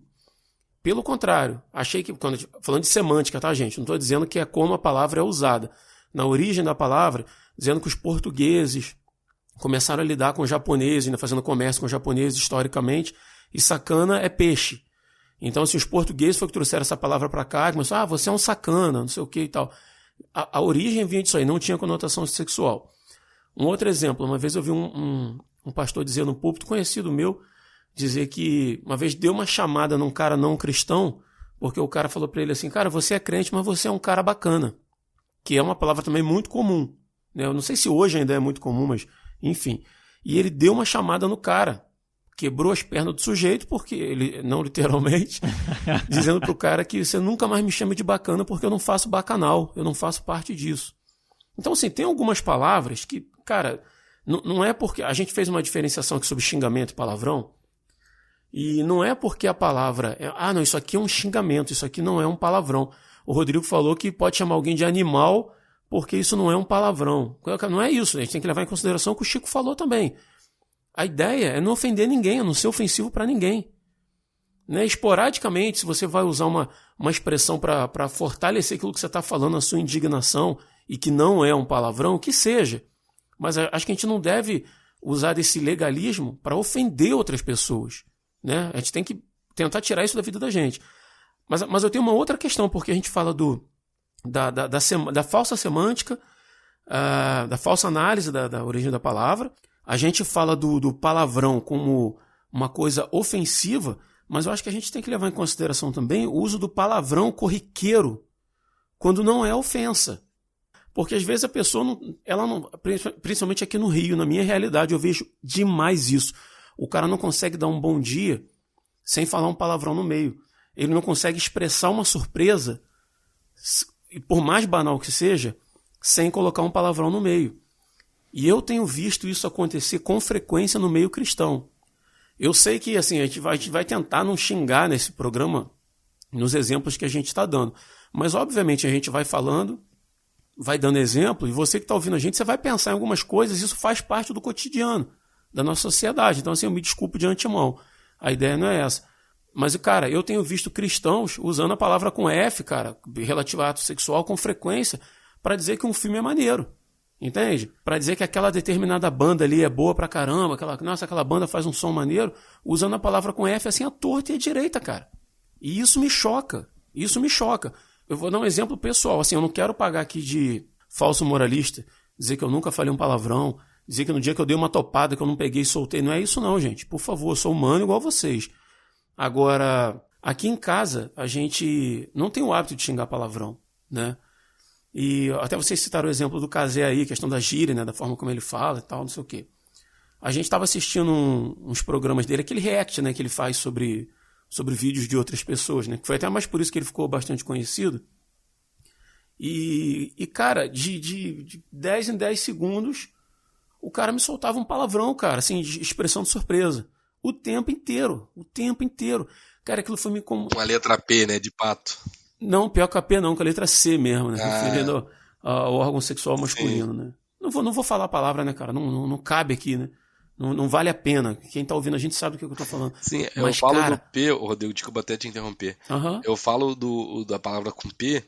Pelo contrário, achei que, falando de semântica, tá, gente? Não estou dizendo que é como a palavra é usada. Na origem da palavra, dizendo que os portugueses começaram a lidar com os japoneses, né, fazendo comércio com os japoneses historicamente, e sacana é peixe. Então, assim, os portugueses foi que trouxeram essa palavra para cá, começaram, você é um sacana, não sei o que e tal. A origem vinha disso aí, não tinha conotação sexual. Um outro exemplo, uma vez eu vi um pastor dizer no púlpito, conhecido meu, dizer que uma vez deu uma chamada num cara não cristão, porque o cara falou para ele assim, cara, você é crente, mas você é um cara bacana, que é uma palavra também muito comum. Né? Eu não sei se hoje ainda é muito comum, mas enfim. E ele deu uma chamada no cara, quebrou as pernas do sujeito, porque ele, não literalmente, dizendo pro cara que você nunca mais me chama de bacana porque eu não faço bacanal, eu não faço parte disso. Então, assim, tem algumas palavras que, cara, não é porque... A gente fez uma diferenciação aqui sobre xingamento e palavrão, e não é porque a palavra... não, isso aqui é um xingamento, isso aqui não é um palavrão. O Rodrigo falou que pode chamar alguém de animal porque isso não é um palavrão. Não é isso, a gente tem que levar em consideração o que o Chico falou também. A ideia é não ofender ninguém, é não ser ofensivo para ninguém. Né? Esporadicamente, se você vai usar uma expressão para fortalecer aquilo que você está falando, a sua indignação, e que não é um palavrão, que seja. Mas acho que a gente não deve usar desse legalismo para ofender outras pessoas. Né? A gente tem que tentar tirar isso da vida da gente. Mas eu tenho uma outra questão, porque a gente fala da falsa semântica, da falsa análise da origem da palavra. A gente fala do palavrão como uma coisa ofensiva, mas eu acho que a gente tem que levar em consideração também o uso do palavrão corriqueiro quando não é ofensa. Porque às vezes a pessoa, principalmente aqui no Rio, na minha realidade, eu vejo demais isso. O cara não consegue dar um bom dia sem falar um palavrão no meio. Ele não consegue expressar uma surpresa, por mais banal que seja, sem colocar um palavrão no meio. E eu tenho visto isso acontecer com frequência no meio cristão. Eu sei que assim, a gente vai tentar não xingar nesse programa nos exemplos que a gente está dando. Mas, obviamente, a gente vai falando, vai dando exemplo, e você que está ouvindo a gente, você vai pensar em algumas coisas, isso faz parte do cotidiano da nossa sociedade. Então, assim, eu me desculpo de antemão. A ideia não é essa. Mas, cara, eu tenho visto cristãos usando a palavra com F, cara, relativa a ato sexual, com frequência, para dizer que um filme é maneiro. Entende? Para dizer que aquela determinada banda ali é boa pra caramba, aquela banda faz um som maneiro, usando a palavra com F assim à torta e à direita, cara. E isso me choca. Isso me choca. Eu vou dar um exemplo pessoal. Assim, eu não quero pagar aqui de falso moralista, dizer que eu nunca falei um palavrão, dizer que no dia que eu dei uma topada que eu não peguei e soltei. Não é isso não, gente. Por favor, eu sou humano igual vocês. Agora, aqui em casa, a gente não tem o hábito de xingar palavrão, né? E até vocês citaram o exemplo do Cazé aí, questão da gíria, né, da forma como ele fala e tal, não sei o quê. A gente estava assistindo uns programas dele, aquele react, né, que ele faz sobre vídeos de outras pessoas, né, que foi até mais por isso que ele ficou bastante conhecido. E cara, de 10 em 10 segundos, o cara me soltava um palavrão, cara, assim, de expressão de surpresa. O tempo inteiro. Cara, aquilo foi me... Uma letra P, né, de pato. Não, pior que a P não, com a letra C mesmo, né? Referindo ao órgão sexual masculino, né? Não vou falar a palavra, né, cara? Não cabe aqui, né? Não vale a pena. Quem tá ouvindo a gente sabe do que eu tô falando. Sim, mas, eu falo do P, Rodrigo, desculpa até te interromper. Eu falo da palavra com P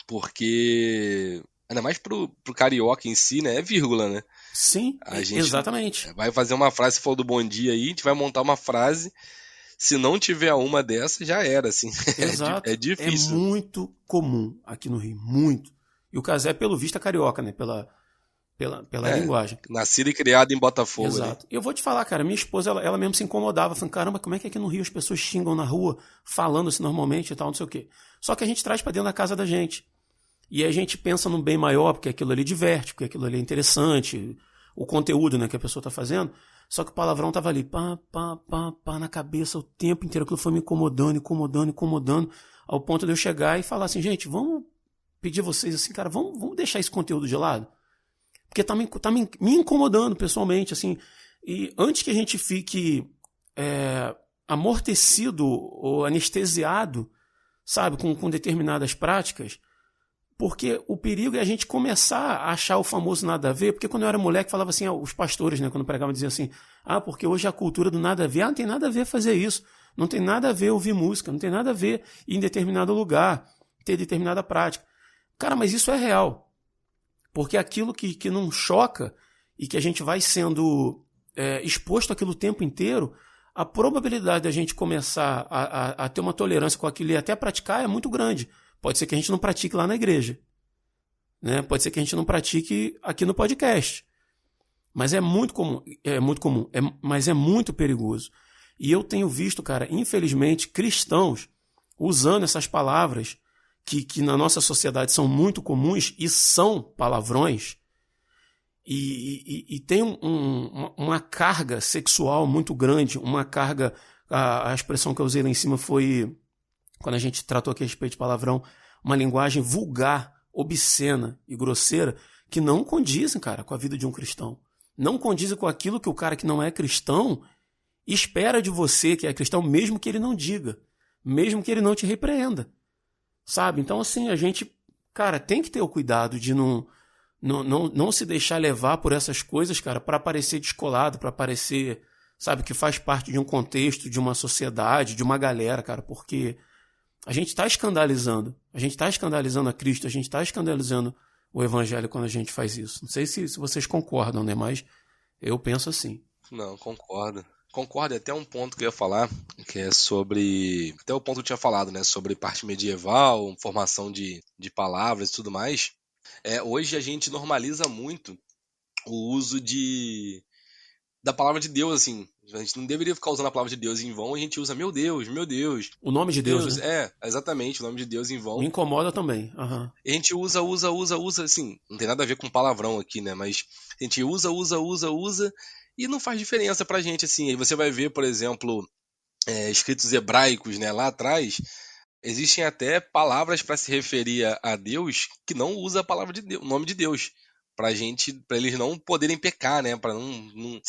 porque, ainda mais pro carioca em si, né? É vírgula, né? Sim, exatamente. Vai fazer uma frase, você falou do bom dia aí, a gente vai montar uma frase... Se não tiver uma dessas, já era, assim. Exato. É difícil. É muito comum aqui no Rio, muito. E o Cazé, pelo visto, é carioca, né? Pela linguagem. Nascido e criado em Botafogo. Exato. Né? Eu vou te falar, cara, minha esposa, ela mesmo se incomodava, falando, caramba, como é que aqui no Rio as pessoas xingam na rua, falando-se normalmente e tal, não sei o quê. Só que a gente traz pra dentro da casa da gente. E a gente pensa num bem maior, porque aquilo ali diverte, porque aquilo ali é interessante, o conteúdo, né, que a pessoa tá fazendo. Só que o palavrão tava ali, pá, na cabeça o tempo inteiro. Aquilo foi me incomodando, ao ponto de eu chegar e falar assim, gente, vamos pedir vocês assim, cara, vamos deixar esse conteúdo de lado? Porque tá me incomodando pessoalmente, assim. E antes que a gente fique amortecido ou anestesiado, sabe, com determinadas práticas, porque o perigo é a gente começar a achar o famoso nada a ver, porque quando eu era moleque falava assim, os pastores, né, quando pregavam diziam assim, porque hoje a cultura do nada a ver, não tem nada a ver fazer isso, não tem nada a ver ouvir música, não tem nada a ver ir em determinado lugar, ter determinada prática. Cara, mas isso é real, porque aquilo que não choca e que a gente vai sendo exposto àquilo o tempo inteiro, a probabilidade de a gente começar a ter uma tolerância com aquilo e até praticar é muito grande. Pode ser que a gente não pratique lá na igreja, né? Pode ser que a gente não pratique aqui no podcast. Mas é muito comum, mas é muito perigoso. E eu tenho visto, cara, infelizmente, cristãos usando essas palavras que na nossa sociedade são muito comuns e são palavrões, e tem uma carga sexual muito grande, uma carga, a expressão que eu usei lá em cima foi, quando a gente tratou aqui a respeito de palavrão, uma linguagem vulgar, obscena e grosseira, que não condizem, cara, com a vida de um cristão. Não condizem com aquilo que o cara que não é cristão espera de você, que é cristão, mesmo que ele não diga, mesmo que ele não te repreenda, sabe? Então, assim, a gente, cara, tem que ter o cuidado de não se deixar levar por essas coisas, cara, para parecer descolado, para parecer, sabe, que faz parte de um contexto, de uma sociedade, de uma galera, cara, porque a gente está escandalizando a Cristo, a gente está escandalizando o Evangelho quando a gente faz isso. Não sei se vocês concordam, né, mas eu penso assim. Não, concordo. Concordo, e até um ponto que eu ia falar, que é sobre, até o ponto que eu tinha falado, né, sobre parte medieval, formação de palavras e tudo mais. Hoje a gente normaliza muito o uso da palavra de Deus, assim. A gente não deveria ficar usando a palavra de Deus em vão, a gente usa meu Deus. O nome de Deus, né? Exatamente, o nome de Deus em vão. Me incomoda também. Uhum. E a gente usa, assim, não tem nada a ver com palavrão aqui, né, mas a gente usa, e não faz diferença pra gente, assim. Aí você vai ver, por exemplo, escritos hebraicos, né, lá atrás, existem até palavras para se referir a Deus que não usa a palavra de Deus, o nome de Deus, para eles não poderem pecar, né, para não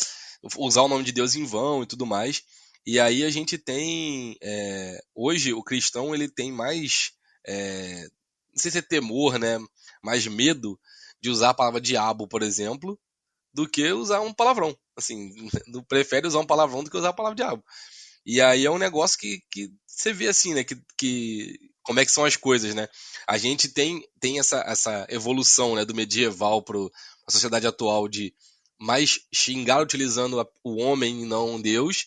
usar o nome de Deus em vão e tudo mais. E aí a gente tem, hoje o cristão ele tem mais, não sei se é temor, né, mais medo de usar a palavra diabo, por exemplo, do que usar um palavrão. Assim, prefere usar um palavrão do que usar a palavra diabo. E aí é um negócio que você vê assim, né? Como é que são as coisas, né? A gente tem essa evolução, né, do medieval para a sociedade atual de mais xingar utilizando o homem e não Deus.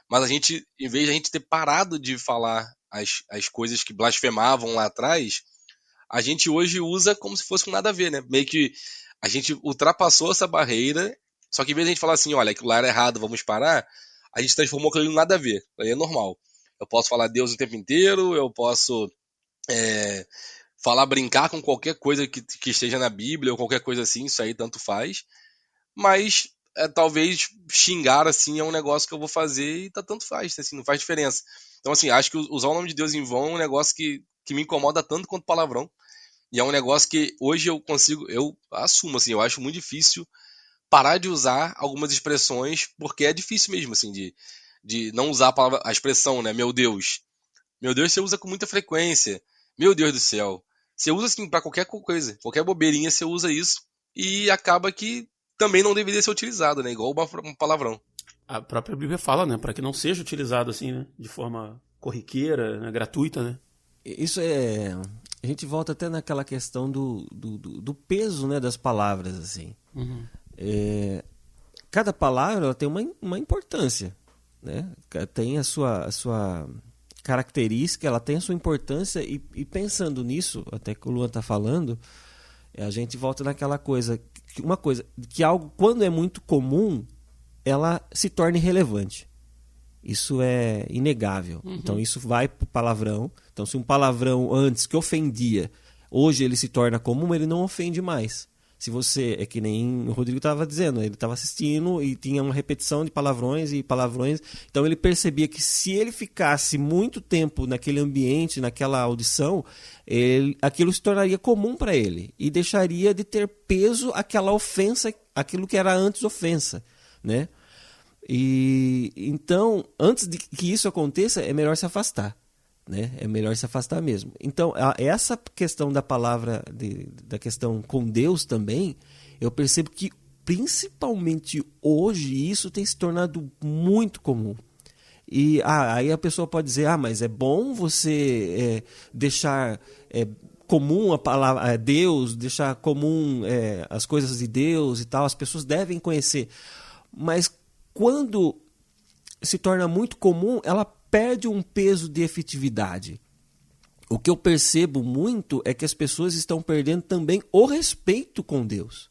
Mas a gente, em vez de a gente ter parado de falar as coisas que blasfemavam lá atrás, a gente hoje usa como se fosse com nada a ver, né? Meio que a gente ultrapassou essa barreira, só que em vez de a gente falar assim, olha, aquilo lá era errado, vamos parar, a gente transformou aquilo em nada a ver. Aí é normal. Eu posso falar Deus o tempo inteiro, eu posso brincar com qualquer coisa que esteja na Bíblia, ou qualquer coisa assim, isso aí tanto faz. Mas talvez xingar assim é um negócio que eu vou fazer e tanto faz, assim, não faz diferença. Então, assim, acho que usar o nome de Deus em vão é um negócio que me incomoda tanto quanto palavrão. E é um negócio que hoje eu assumo, assim, eu acho muito difícil parar de usar algumas expressões, porque é difícil mesmo, assim, de não usar a expressão, né, meu Deus. Meu Deus você usa com muita frequência. Meu Deus do céu. Você usa, assim, pra qualquer coisa, qualquer bobeirinha você usa isso, e acaba que também não deveria ser utilizado, né, igual um palavrão. A própria Bíblia fala, né, para que não seja utilizado assim, né, de forma corriqueira, né, gratuita, né. Isso a gente volta até naquela questão do peso, né, das palavras, assim. Uhum. Cada palavra ela tem uma importância, né? Tem a sua característica, ela tem a sua importância, e pensando nisso, até que o Luan está falando, a gente volta naquela coisa, que algo, quando é muito comum, ela se torna irrelevante. Isso é inegável. Uhum. Então isso vai para o palavrão. Então se um palavrão antes que ofendia, hoje ele se torna comum, ele não ofende mais. Se você, é que nem o Rodrigo estava dizendo, ele estava assistindo e tinha uma repetição de palavrões e palavrões, então ele percebia que se ele ficasse muito tempo naquele ambiente, naquela audição, aquilo se tornaria comum para ele e deixaria de ter peso aquela ofensa, aquilo que era antes ofensa, né? E então, antes de que isso aconteça, é melhor se afastar, né? É melhor se afastar mesmo. Então, essa questão da palavra, da questão com Deus também, eu percebo que principalmente hoje isso tem se tornado muito comum. E aí a pessoa pode dizer, mas é bom você deixar comum a palavra Deus, deixar comum as coisas de Deus e tal, as pessoas devem conhecer. Mas quando se torna muito comum, ela perde um peso de efetividade. O que eu percebo muito é que as pessoas estão perdendo também o respeito com Deus,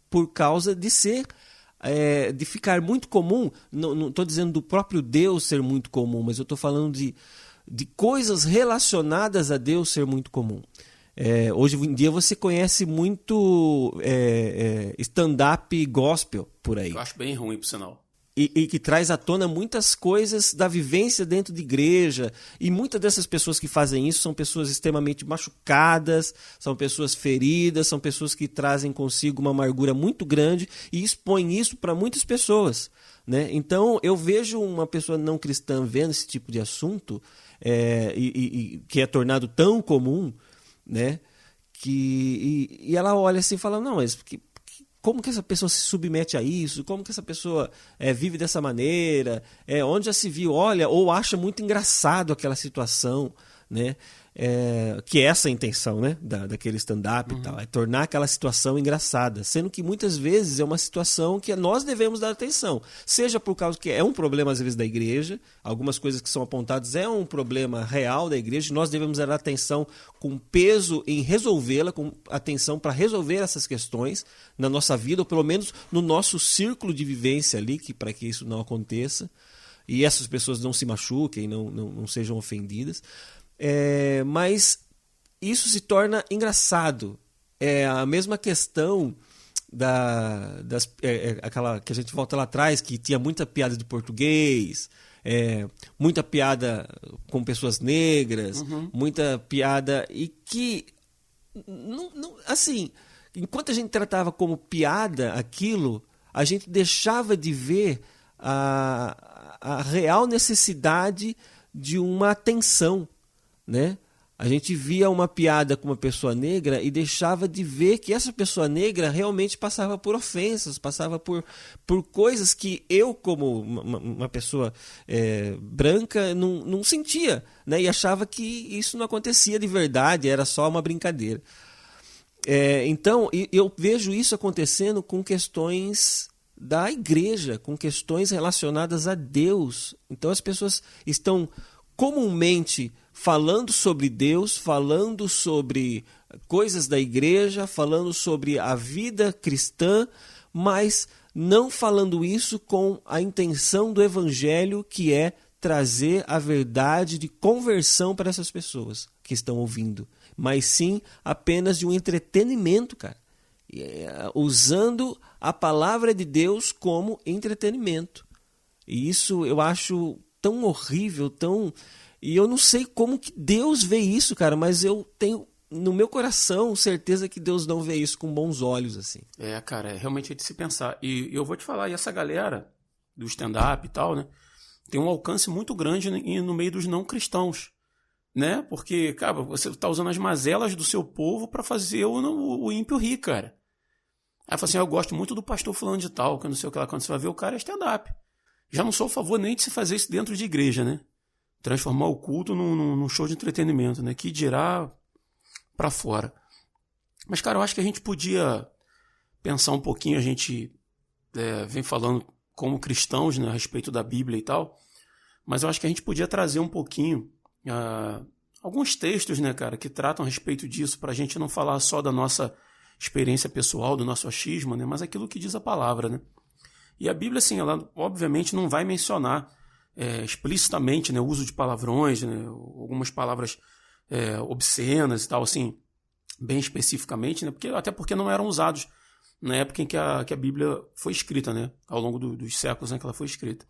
por causa de de ficar muito comum. Não estou dizendo do próprio Deus ser muito comum, mas eu estou falando de coisas relacionadas a Deus ser muito comum. Hoje em dia você conhece muito stand-up gospel por aí. Eu acho bem ruim, por sinal. E que traz à tona muitas coisas da vivência dentro de igreja. E muitas dessas pessoas que fazem isso são pessoas extremamente machucadas, são pessoas feridas, são pessoas que trazem consigo uma amargura muito grande e expõem isso para muitas pessoas, né? Então eu vejo uma pessoa não cristã vendo esse tipo de assunto que é tornado tão comum, né? E ela olha assim e fala, não, mas como que essa pessoa se submete a isso? Como que essa pessoa vive dessa maneira? Onde já se viu? Olha, ou acha muito engraçado aquela situação, né? Que é essa a intenção, né? daquele stand-up e tal. É tornar aquela situação engraçada. Sendo que muitas vezes é uma situação que nós devemos dar atenção. Seja por causa que é um problema, às vezes, da igreja. Algumas coisas que são apontadas é um problema real da igreja. Nós devemos dar atenção com peso em resolvê-la, com atenção para resolver essas questões na nossa vida, ou pelo menos no nosso círculo de vivência ali, para que isso não aconteça. E essas pessoas não se machuquem, não sejam ofendidas. Mas isso se torna engraçado. É a mesma questão aquela que a gente volta lá atrás, que tinha muita piada de português, muita piada com pessoas negras, muita piada, e que assim, enquanto a gente tratava como piada aquilo, a gente deixava de ver a real necessidade de uma atenção, né? A gente via uma piada com uma pessoa negra e deixava de ver que essa pessoa negra realmente passava por ofensas, passava por coisas que eu, como uma pessoa branca, não sentia, né? E achava que isso não acontecia de verdade, era só uma brincadeira. Então, eu vejo isso acontecendo com questões da igreja, com questões relacionadas a Deus. Então, as pessoas estão comumente falando sobre Deus, falando sobre coisas da igreja, falando sobre a vida cristã, mas não falando isso com a intenção do evangelho, que é trazer a verdade de conversão para essas pessoas que estão ouvindo, mas sim apenas de um entretenimento, cara. Usando a palavra de Deus como entretenimento. E isso eu acho tão horrível, e eu não sei como que Deus vê isso, cara, mas eu tenho no meu coração certeza que Deus não vê isso com bons olhos, assim. Cara, realmente é de se pensar. E eu vou te falar, e essa galera do stand-up e tal, né, tem um alcance muito grande no meio dos não cristãos, né? Porque, cara, você tá usando as mazelas do seu povo para fazer o ímpio rir, cara. Aí fala assim, eu gosto muito do pastor fulano de tal, que eu não sei o que lá, quando você vai ver o cara é stand-up. Já não sou a favor nem de se fazer isso dentro de igreja, né? Transformar o culto num show de entretenimento, né? Que dirá para fora. Mas, cara, eu acho que a gente podia pensar um pouquinho, a gente vem falando como cristãos, né, a respeito da Bíblia e tal, mas eu acho que a gente podia trazer um pouquinho alguns textos, né, cara, que tratam a respeito disso, para a gente não falar só da nossa experiência pessoal, do nosso achismo, né, mas aquilo que diz a palavra, né? E a Bíblia, assim, ela obviamente não vai mencionar explicitamente, né, o uso de palavrões, né, algumas palavras obscenas e tal, assim, bem especificamente, né, até porque não eram usados na época em que a Bíblia foi escrita, né, ao longo dos séculos em que ela foi escrita.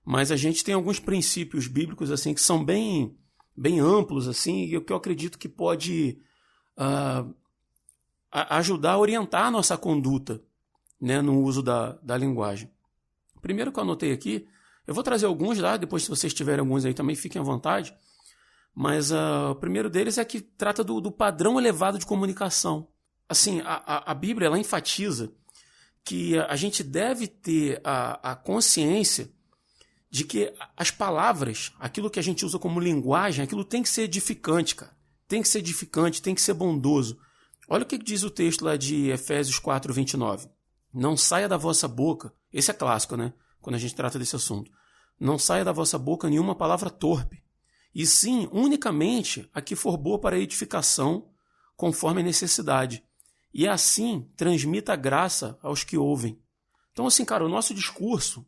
Mas a gente tem alguns princípios bíblicos assim que são bem, bem amplos, assim, e que eu acredito que pode ajudar a orientar a nossa conduta, né, no uso da linguagem. Primeiro que eu anotei aqui, eu vou trazer alguns lá, depois se vocês tiverem alguns aí também fiquem à vontade, Mas o primeiro deles é que trata do padrão elevado de comunicação. Assim, a Bíblia ela enfatiza que a gente deve ter a consciência de que as palavras, aquilo que a gente usa como linguagem, aquilo tem que ser edificante, cara. Tem que ser edificante, tem que ser bondoso. Olha o que diz o texto lá de Efésios 4, 29. Não saia da vossa boca, esse é clássico, né? Quando a gente trata desse assunto. Não saia da vossa boca nenhuma palavra torpe, e sim, unicamente, a que for boa para a edificação, conforme a necessidade. E assim, transmita graça aos que ouvem. Então, assim, cara, o nosso discurso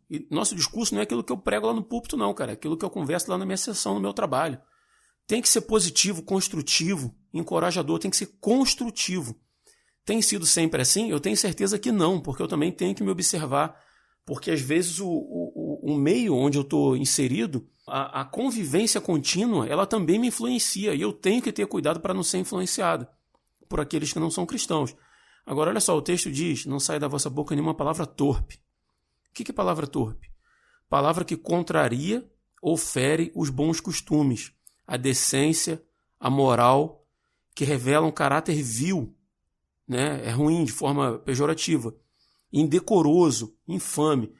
não é aquilo que eu prego lá no púlpito, não, cara. É aquilo que eu converso lá na minha sessão, no meu trabalho. Tem que ser positivo, construtivo, encorajador, tem que ser construtivo. Tem sido sempre assim? Eu tenho certeza que não, porque eu também tenho que me observar, porque às vezes o meio onde eu estou inserido, a convivência contínua, ela também me influencia, e eu tenho que ter cuidado para não ser influenciado por aqueles que não são cristãos. Agora, olha só, o texto diz, não sai da vossa boca nenhuma palavra torpe. O que é palavra torpe? Palavra que contraria ou fere os bons costumes, a decência, a moral, que revelam caráter vil, né? É ruim, de forma pejorativa, indecoroso, infame.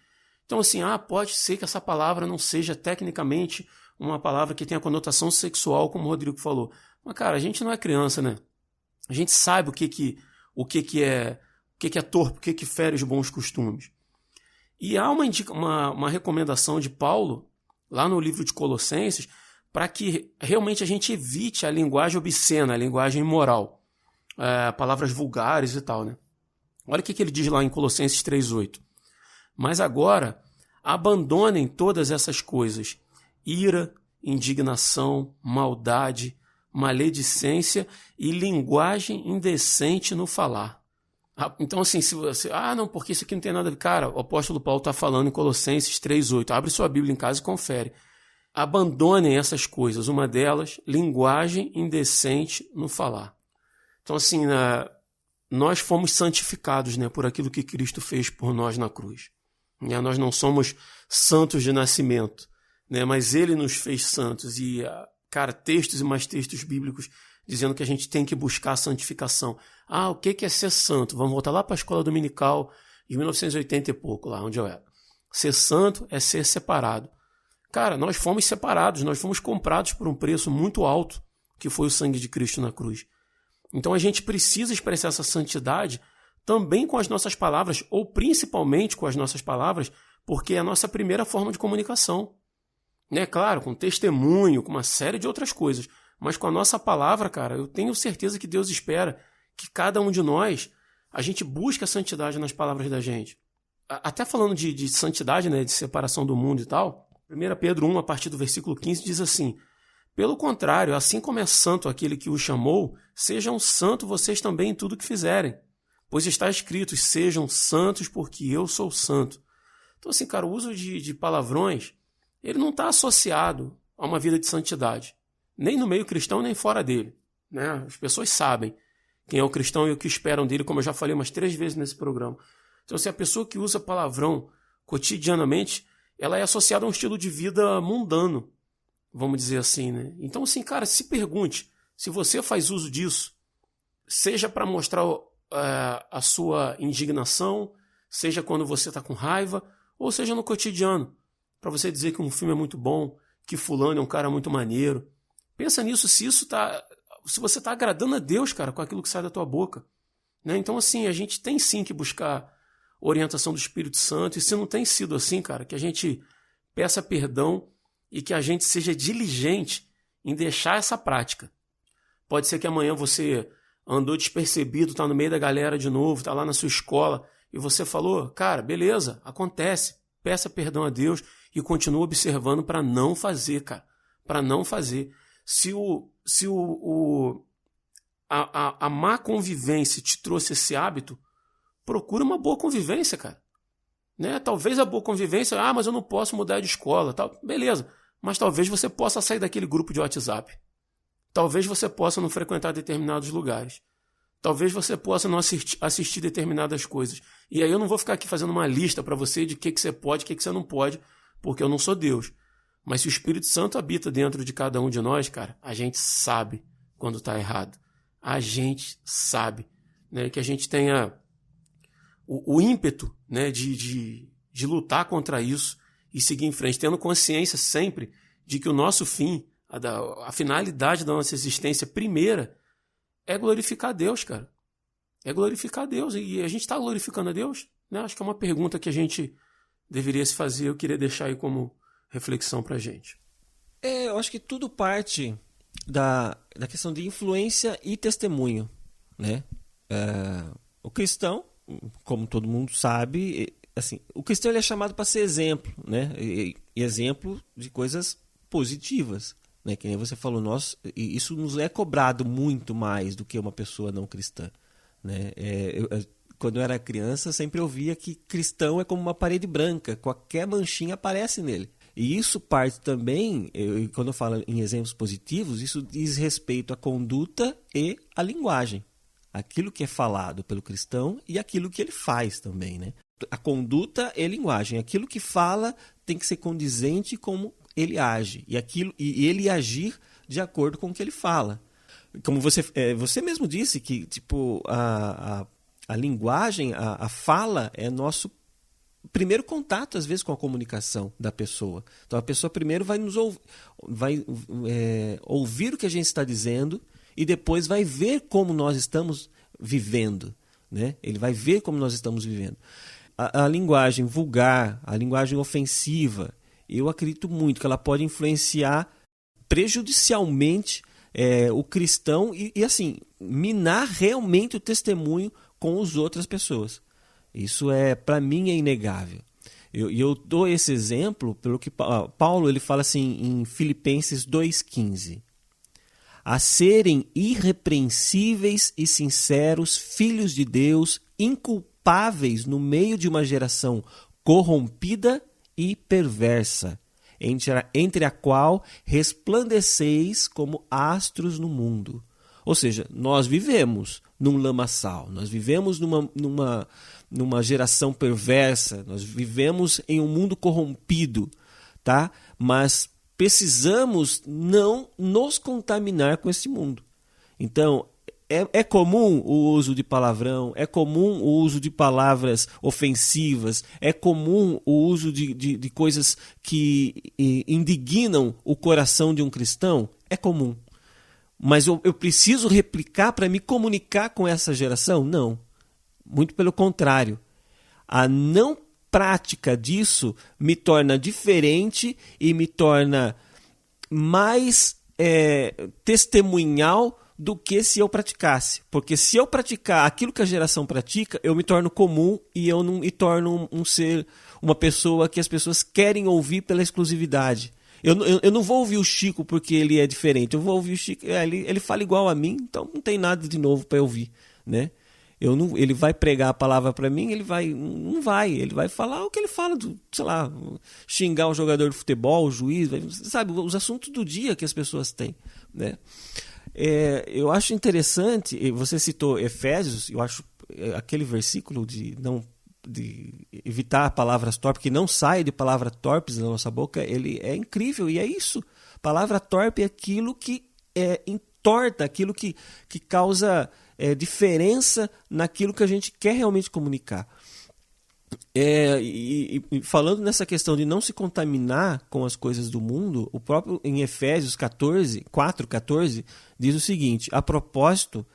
Então, assim, pode ser que essa palavra não seja tecnicamente uma palavra que tenha conotação sexual, como o Rodrigo falou. Mas, cara, a gente não é criança, né? A gente sabe o que é torpe, o que fere os bons costumes. E há uma recomendação de Paulo, lá no livro de Colossenses, para que realmente a gente evite a linguagem obscena, a linguagem imoral, palavras vulgares e tal, né? Olha o que ele diz lá em Colossenses 3,8. Mas agora, abandonem todas essas coisas: ira, indignação, maldade, maledicência e linguagem indecente no falar. Então, assim, se você... não, porque isso aqui não tem nada a ver. Cara, o apóstolo Paulo está falando em Colossenses 3,8. Abre sua Bíblia em casa e confere. Abandonem essas coisas. Uma delas, linguagem indecente no falar. Então, assim, nós fomos santificados, né, por aquilo que Cristo fez por nós na cruz. Nós não somos santos de nascimento, né, mas Ele nos fez santos. E, cara, textos e mais textos bíblicos dizendo que a gente tem que buscar a santificação. O que é ser santo? Vamos voltar lá para a escola dominical de 1980 e pouco, lá onde eu era. Ser santo é ser separado. Cara, nós fomos separados, nós fomos comprados por um preço muito alto, que foi o sangue de Cristo na cruz. Então a gente precisa expressar essa santidade também com as nossas palavras, ou principalmente com as nossas palavras, porque é a nossa primeira forma de comunicação. Né? Claro, com testemunho, com uma série de outras coisas. Mas com a nossa palavra, cara, eu tenho certeza que Deus espera que cada um de nós, a gente busque a santidade nas palavras da gente. Até falando de santidade, né, de separação do mundo e tal, 1 Pedro 1, a partir do versículo 15, diz assim: pelo contrário, assim como é santo aquele que o chamou, sejam santos vocês também em tudo que fizerem. Pois está escrito, sejam santos porque eu sou santo. Então, assim, cara, o uso de palavrões, ele não está associado a uma vida de santidade. Nem no meio cristão, nem fora dele. Né? As pessoas sabem quem é o cristão e o que esperam dele, como eu já falei umas 3 vezes nesse programa. Então, se a pessoa que usa palavrão cotidianamente, ela é associada a um estilo de vida mundano, vamos dizer assim, né? Então, assim, cara, se pergunte, se você faz uso disso, seja para mostrar a sua indignação, seja quando você está com raiva, ou seja no cotidiano, para você dizer que um filme é muito bom, que fulano é um cara muito maneiro. Pensa nisso, se você está agradando a Deus, cara, com aquilo que sai da tua boca. Né? Então, assim, a gente tem sim que buscar orientação do Espírito Santo, e se não tem sido assim, cara, que a gente peça perdão e que a gente seja diligente em deixar essa prática. Pode ser que amanhã você andou despercebido, está no meio da galera de novo, está lá na sua escola, e você falou, cara, beleza, acontece, peça perdão a Deus e continua observando para não fazer, cara, para não fazer. Se a má convivência te trouxe esse hábito, procura uma boa convivência, cara. Né? Talvez a boa convivência, mas eu não posso mudar de escola, tal. Beleza, mas talvez você possa sair daquele grupo de WhatsApp. Talvez você possa não frequentar determinados lugares. Talvez você possa não assistir determinadas coisas. E aí eu não vou ficar aqui fazendo uma lista para você de o que você pode e o que você não pode, porque eu não sou Deus. Mas se o Espírito Santo habita dentro de cada um de nós, cara, a gente sabe quando está errado. A gente sabe, né, que a gente tenha o ímpeto, né, de lutar contra isso e seguir em frente, tendo consciência sempre de que o nosso fim, a finalidade da nossa existência primeira é glorificar a Deus, cara. É glorificar a Deus. E a gente está glorificando a Deus? Né? Acho que é uma pergunta que a gente deveria se fazer. Eu queria deixar aí como reflexão pra gente. Eu acho que tudo parte da questão de influência e testemunho, né? O cristão, como todo mundo sabe, assim, o cristão ele é chamado para ser exemplo, né? E exemplo de coisas positivas, né? Que nem você falou, isso nos é cobrado muito mais do que uma pessoa não cristã, né? Quando eu era criança, sempre ouvia que cristão é como uma parede branca, qualquer manchinha aparece nele. E isso parte também, quando eu falo em exemplos positivos, isso diz respeito à conduta e à linguagem. Aquilo que é falado pelo cristão e aquilo que ele faz também, né? A conduta e a linguagem. Aquilo que fala tem que ser condizente como ele age. E ele agir de acordo com o que ele fala. Como você mesmo disse, que tipo, a linguagem, a fala é nosso primeiro contato, às vezes, com a comunicação da pessoa. Então, a pessoa primeiro vai ouvir o que a gente está dizendo e depois vai ver como nós estamos vivendo, né? Ele vai ver como nós estamos vivendo. A linguagem vulgar, a linguagem ofensiva, eu acredito muito que ela pode influenciar prejudicialmente o cristão e assim, minar realmente o testemunho com as outras pessoas. Isso para mim é inegável. Eu dou esse exemplo pelo que Paulo ele fala assim em Filipenses 2,15. A serem irrepreensíveis e sinceros filhos de Deus, inculpáveis no meio de uma geração corrompida e perversa, entre a qual resplandeceis como astros no mundo. Ou seja, nós vivemos num lamaçal, nós vivemos numa geração perversa, nós vivemos em um mundo corrompido, tá? Mas precisamos não nos contaminar com esse mundo. Então, é comum o uso de palavrão, é comum o uso de palavras ofensivas, é comum o uso de coisas que indignam o coração de um cristão, é comum. Mas eu preciso replicar para me comunicar com essa geração? Não. Muito pelo contrário. A não prática disso me torna diferente e me torna mais testemunhal do que se eu praticasse. Porque se eu praticar aquilo que a geração pratica, eu me torno comum e eu não me torno uma pessoa que as pessoas querem ouvir pela exclusividade. Eu não vou ouvir o Chico porque ele é diferente. Eu vou ouvir o Chico, ele fala igual a mim, então não tem nada de novo para eu ouvir, né? Ele vai pregar a palavra para mim, ele vai falar o que ele fala, sei lá, xingar o jogador de futebol, o juiz, sabe, os assuntos do dia que as pessoas têm, né? Eu acho interessante, você citou Efésios, eu acho aquele versículo de evitar palavras torpes, que não sai de palavras torpes da nossa boca, ele é incrível, e é isso. Palavra torpe é aquilo que entorta, aquilo que causa diferença naquilo que a gente quer realmente comunicar. E falando nessa questão de não se contaminar com as coisas do mundo, o próprio em Efésios 4:14 diz o seguinte: a propósito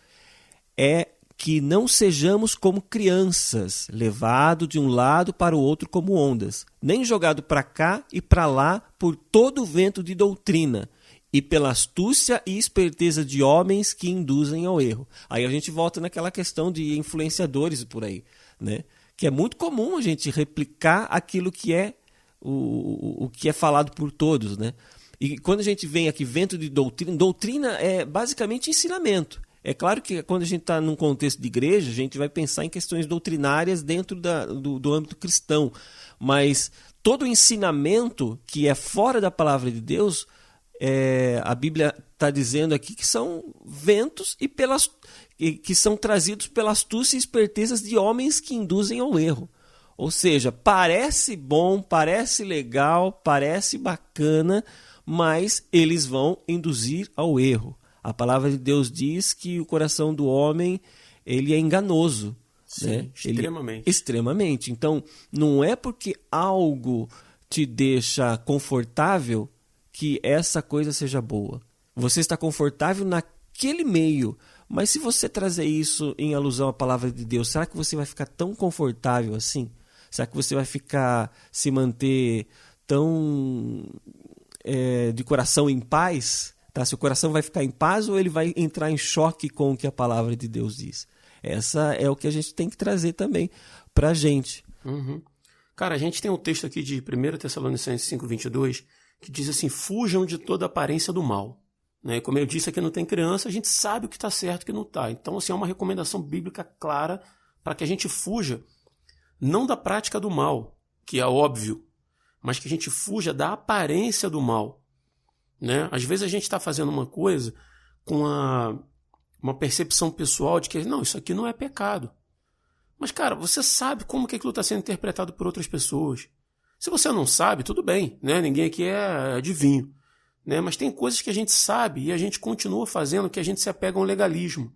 que não sejamos como crianças, levados de um lado para o outro como ondas, nem jogado para cá e para lá por todo o vento de doutrina, e pela astúcia e esperteza de homens que induzem ao erro. Aí a gente volta naquela questão de influenciadores por aí, né? Que é muito comum a gente replicar aquilo que é o que é falado por todos, né? E quando a gente vem aqui vento de doutrina é basicamente ensinamento. É claro que quando a gente está num contexto de igreja, a gente vai pensar em questões doutrinárias dentro do âmbito cristão. Mas todo ensinamento que é fora da palavra de Deus, a Bíblia está dizendo aqui que são ventos que são trazidos pela astúcia e espertezas de homens que induzem ao erro. Ou seja, parece bom, parece legal, parece bacana, mas eles vão induzir ao erro. A palavra de Deus diz que o coração do homem ele é enganoso. Sim, né? extremamente. Extremamente. Então, não é porque algo te deixa confortável que essa coisa seja boa. Você está confortável naquele meio, mas se você trazer isso em alusão à palavra de Deus, será que você vai ficar tão confortável assim? Será que você vai se manter tão de coração em paz? Tá? Se o coração vai ficar em paz ou ele vai entrar em choque com o que a palavra de Deus diz? Essa é o que a gente tem que trazer também para a gente. Uhum. Cara, a gente tem um texto aqui de 1 Tessalonicenses 5:22 que diz assim, fujam de toda aparência do mal. Né? Como eu disse aqui, não tem criança, a gente sabe o que está certo e o que não está. Então, assim, é uma recomendação bíblica clara para que a gente fuja, não da prática do mal, que é óbvio, mas que a gente fuja da aparência do mal. Né? Às vezes a gente está fazendo uma coisa com uma percepção pessoal de que, não, isso aqui não é pecado. Mas, cara, você sabe como que aquilo está sendo interpretado por outras pessoas. Se você não sabe, tudo bem, né? Ninguém aqui é adivinho. Né? Mas tem coisas que a gente sabe e a gente continua fazendo que a gente se apega a um legalismo.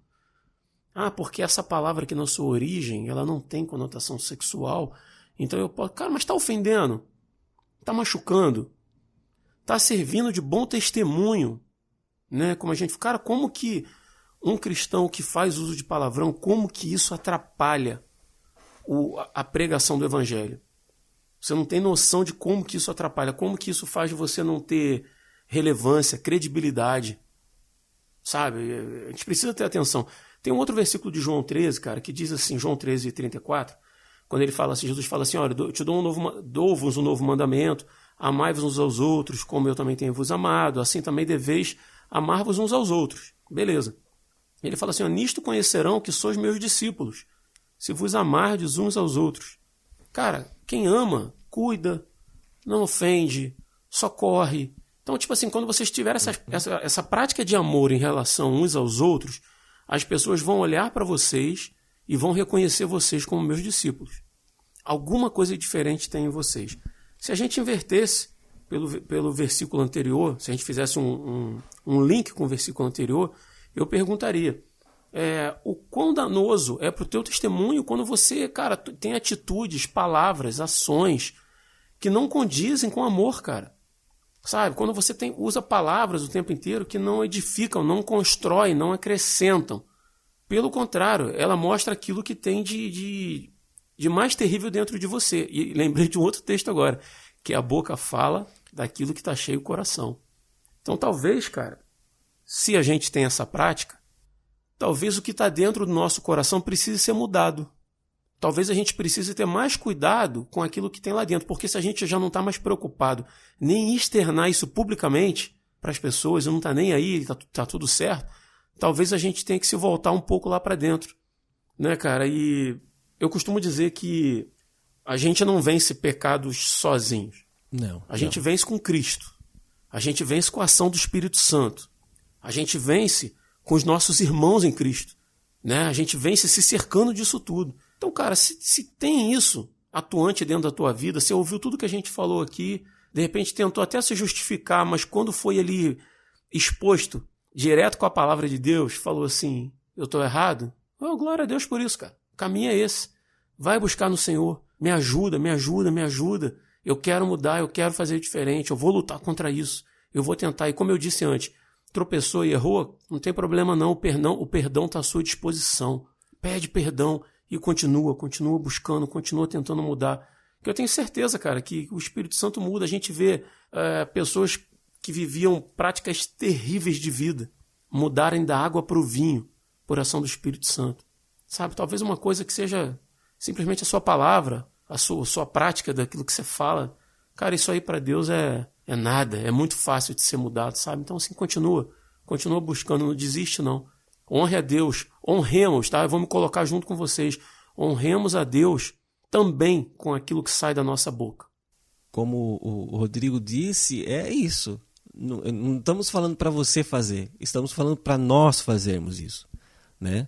Ah, porque essa palavra aqui na sua origem, ela não tem conotação sexual, então eu posso... Cara, mas está ofendendo, está machucando, está servindo de bom testemunho. Né? Como a gente... Cara, como que um cristão que faz uso de palavrão, como que isso atrapalha a pregação do evangelho? Você não tem noção de como que isso atrapalha, como que isso faz você não ter relevância, credibilidade. Sabe? A gente precisa ter atenção. Tem um outro versículo de João 13, cara, que diz assim, João 13:34, quando ele fala assim, Jesus fala assim, olha, eu te dou-vos um novo mandamento, amai-vos uns aos outros, como eu também tenho vos amado, assim também deveis amar-vos uns aos outros. Beleza. Ele fala assim, nisto conhecerão que sois meus discípulos, se vos amardes uns aos outros. Cara, quem ama, cuida, não ofende, socorre. Então, tipo assim, quando vocês tiverem essa prática de amor em relação uns aos outros, as pessoas vão olhar para vocês e vão reconhecer vocês como meus discípulos. Alguma coisa diferente tem em vocês. Se a gente invertesse pelo versículo anterior, se a gente fizesse um link com o versículo anterior, eu perguntaria, o quão danoso é para o teu testemunho quando você, cara, tem atitudes, palavras, ações que não condizem com amor, cara. Sabe? Quando você usa palavras o tempo inteiro que não edificam, não constroem, não acrescentam. Pelo contrário, ela mostra aquilo que tem de mais terrível dentro de você. E lembrei de um outro texto agora, que a boca fala daquilo que está cheio o coração. Então talvez, cara, se a gente tem essa prática, talvez o que está dentro do nosso coração precise ser mudado. Talvez a gente precise ter mais cuidado com aquilo que tem lá dentro, porque se a gente já não está mais preocupado nem em externar isso publicamente para as pessoas, não está nem aí, tá tudo certo, talvez a gente tenha que se voltar um pouco lá para dentro. Né, cara? E eu costumo dizer que a gente não vence pecados sozinhos. Não. A gente vence com Cristo. A gente vence com a ação do Espírito Santo. A gente vence com os nossos irmãos em Cristo. Né? A gente vence se cercando disso tudo. Então, cara, se tem isso atuante dentro da tua vida, você ouviu tudo que a gente falou aqui, de repente tentou até se justificar, mas quando foi ali exposto direto com a palavra de Deus, falou assim, eu estou errado? Oh, glória a Deus por isso, cara. O caminho é esse. Vai buscar no Senhor. Me ajuda, me ajuda, me ajuda. Eu quero mudar, eu quero fazer diferente, eu vou lutar contra isso. Eu vou tentar. E como eu disse antes, tropeçou e errou, não tem problema não. O perdão está à sua disposição. Pede perdão e continua buscando, continua tentando mudar. Porque eu tenho certeza, cara, que o Espírito Santo muda. A gente vê pessoas que viviam práticas terríveis de vida mudarem da água para o vinho por ação do Espírito Santo. Sabe, talvez uma coisa que seja simplesmente a sua palavra, a sua prática daquilo que você fala. Cara, isso aí para Deus é nada, é muito fácil de ser mudado, sabe? Então, assim, continua buscando, não desiste, não. Honre a Deus, honremos, tá? Eu vou me colocar junto com vocês. Honremos a Deus também com aquilo que sai da nossa boca. Como o Rodrigo disse, é isso. Não estamos falando para você fazer, estamos falando para nós fazermos isso, né?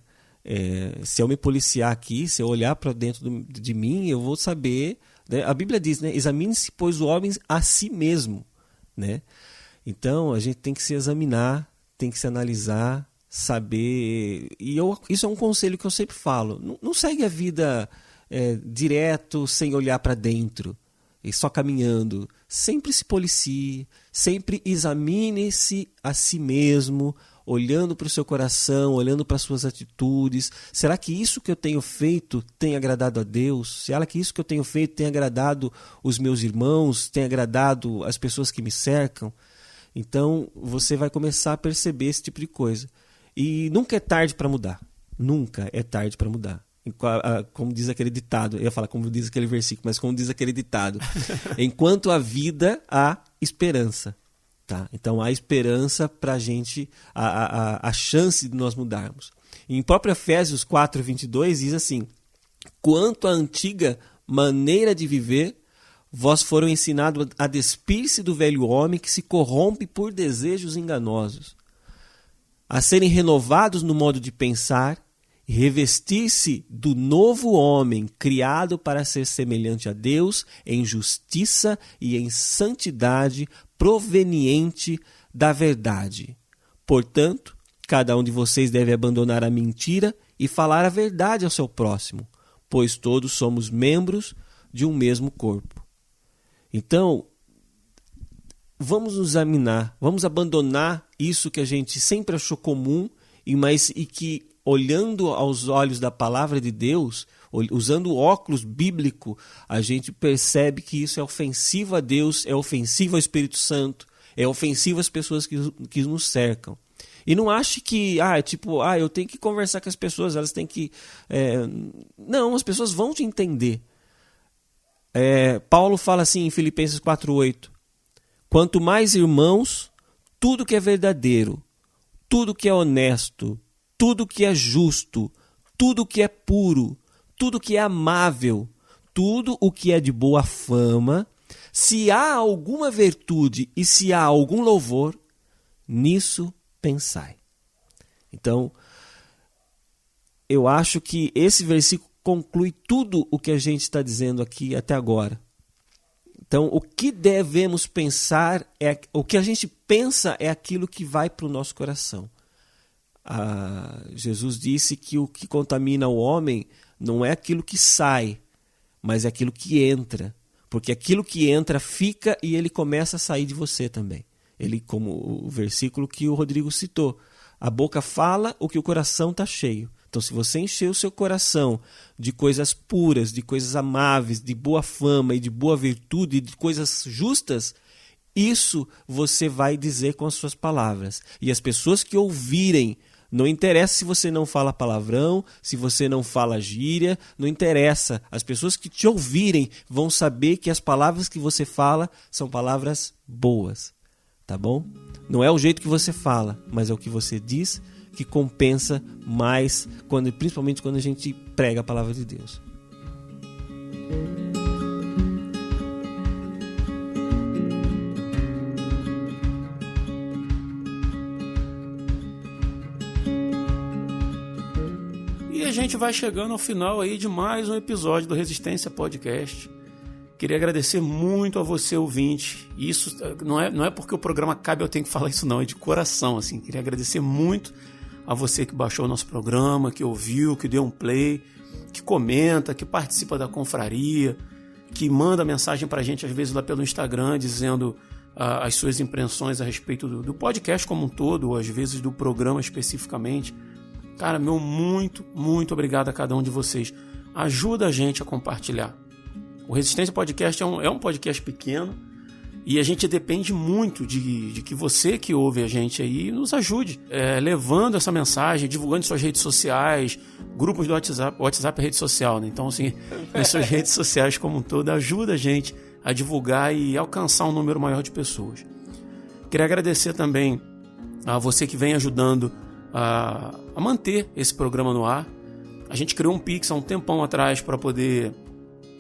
Se eu me policiar aqui, se eu olhar para dentro de mim, eu vou saber, né? A Bíblia diz, né? Examine-se, pois, o homem a si mesmo, né? Então, a gente tem que se examinar, tem que se analisar, saber... Isso é um conselho que eu sempre falo. Não segue a vida direto, sem olhar para dentro, e só caminhando. Sempre se policie, sempre examine-se a si mesmo, olhando para o seu coração, olhando para as suas atitudes. Será que isso que eu tenho feito tem agradado a Deus? Será que isso que eu tenho feito tem agradado os meus irmãos? Tem agradado as pessoas que me cercam? Então, você vai começar a perceber esse tipo de coisa. E nunca é tarde para mudar. Nunca é tarde para mudar. Como diz aquele ditado, eu ia falar como diz aquele versículo, mas como diz aquele ditado. Enquanto há vida, há esperança. Tá? Então há esperança para a gente, a chance de nós mudarmos. Em próprio Efésios 4:22 diz assim: quanto à antiga maneira de viver, vós foram ensinados a despir-se do velho homem que se corrompe por desejos enganosos, a serem renovados no modo de pensar e revestir-se do novo homem criado para ser semelhante a Deus em justiça e em santidade proveniente da verdade. Portanto, cada um de vocês deve abandonar a mentira e falar a verdade ao seu próximo, pois todos somos membros de um mesmo corpo. Então, vamos nos examinar, vamos abandonar isso que a gente sempre achou comum e que, olhando aos olhos da palavra de Deus, usando o óculos bíblico, a gente percebe que isso é ofensivo a Deus, é ofensivo ao Espírito Santo, é ofensivo às pessoas que nos cercam. E não ache que, eu tenho que conversar com as pessoas, elas têm que... Não, as pessoas vão te entender. Paulo fala assim em Filipenses 4:8, quanto mais, irmãos, tudo que é verdadeiro, tudo que é honesto, tudo que é justo, tudo que é puro, tudo que é amável, tudo o que é de boa fama, se há alguma virtude e se há algum louvor, nisso pensai. Então, eu acho que esse versículo conclui tudo o que a gente está dizendo aqui até agora. Então, o que devemos pensar, o que a gente pensa é aquilo que vai para o nosso coração. Jesus disse que o que contamina o homem não é aquilo que sai, mas é aquilo que entra. Porque aquilo que entra fica e ele começa a sair de você também. Ele, como o versículo que o Rodrigo citou, a boca fala o que o coração está cheio. Então, se você encher o seu coração de coisas puras, de coisas amáveis, de boa fama e de boa virtude, de coisas justas, isso você vai dizer com as suas palavras. E as pessoas que ouvirem, não interessa se você não fala palavrão, se você não fala gíria, não interessa. As pessoas que te ouvirem vão saber que as palavras que você fala são palavras boas. Tá bom? Não é o jeito que você fala, mas é o que você diz que compensa mais, principalmente quando a gente prega a palavra de Deus. E a gente vai chegando ao final aí de mais um episódio do Resistência Podcast. Queria agradecer muito a você, ouvinte. Isso não é porque o programa cabe eu tenho que falar isso não, é de coração, assim. Queria agradecer muito a você que baixou o nosso programa, que ouviu, que deu um play, que comenta, que participa da confraria, que manda mensagem pra gente às vezes lá pelo Instagram dizendo as suas impressões a respeito do podcast como um todo, ou às vezes do programa especificamente. Cara, meu muito, muito obrigado a cada um de vocês. Ajuda a gente a compartilhar. O Resistência Podcast é um podcast pequeno e a gente depende muito de que você que ouve a gente aí nos ajude, levando essa mensagem, divulgando em suas redes sociais, grupos do WhatsApp. WhatsApp é rede social, né? Então, assim, nas suas redes sociais como um todo, ajuda a gente a divulgar e alcançar um número maior de pessoas. Queria agradecer também a você que vem ajudando a manter esse programa no ar. A gente criou um Pix há um tempão atrás para poder...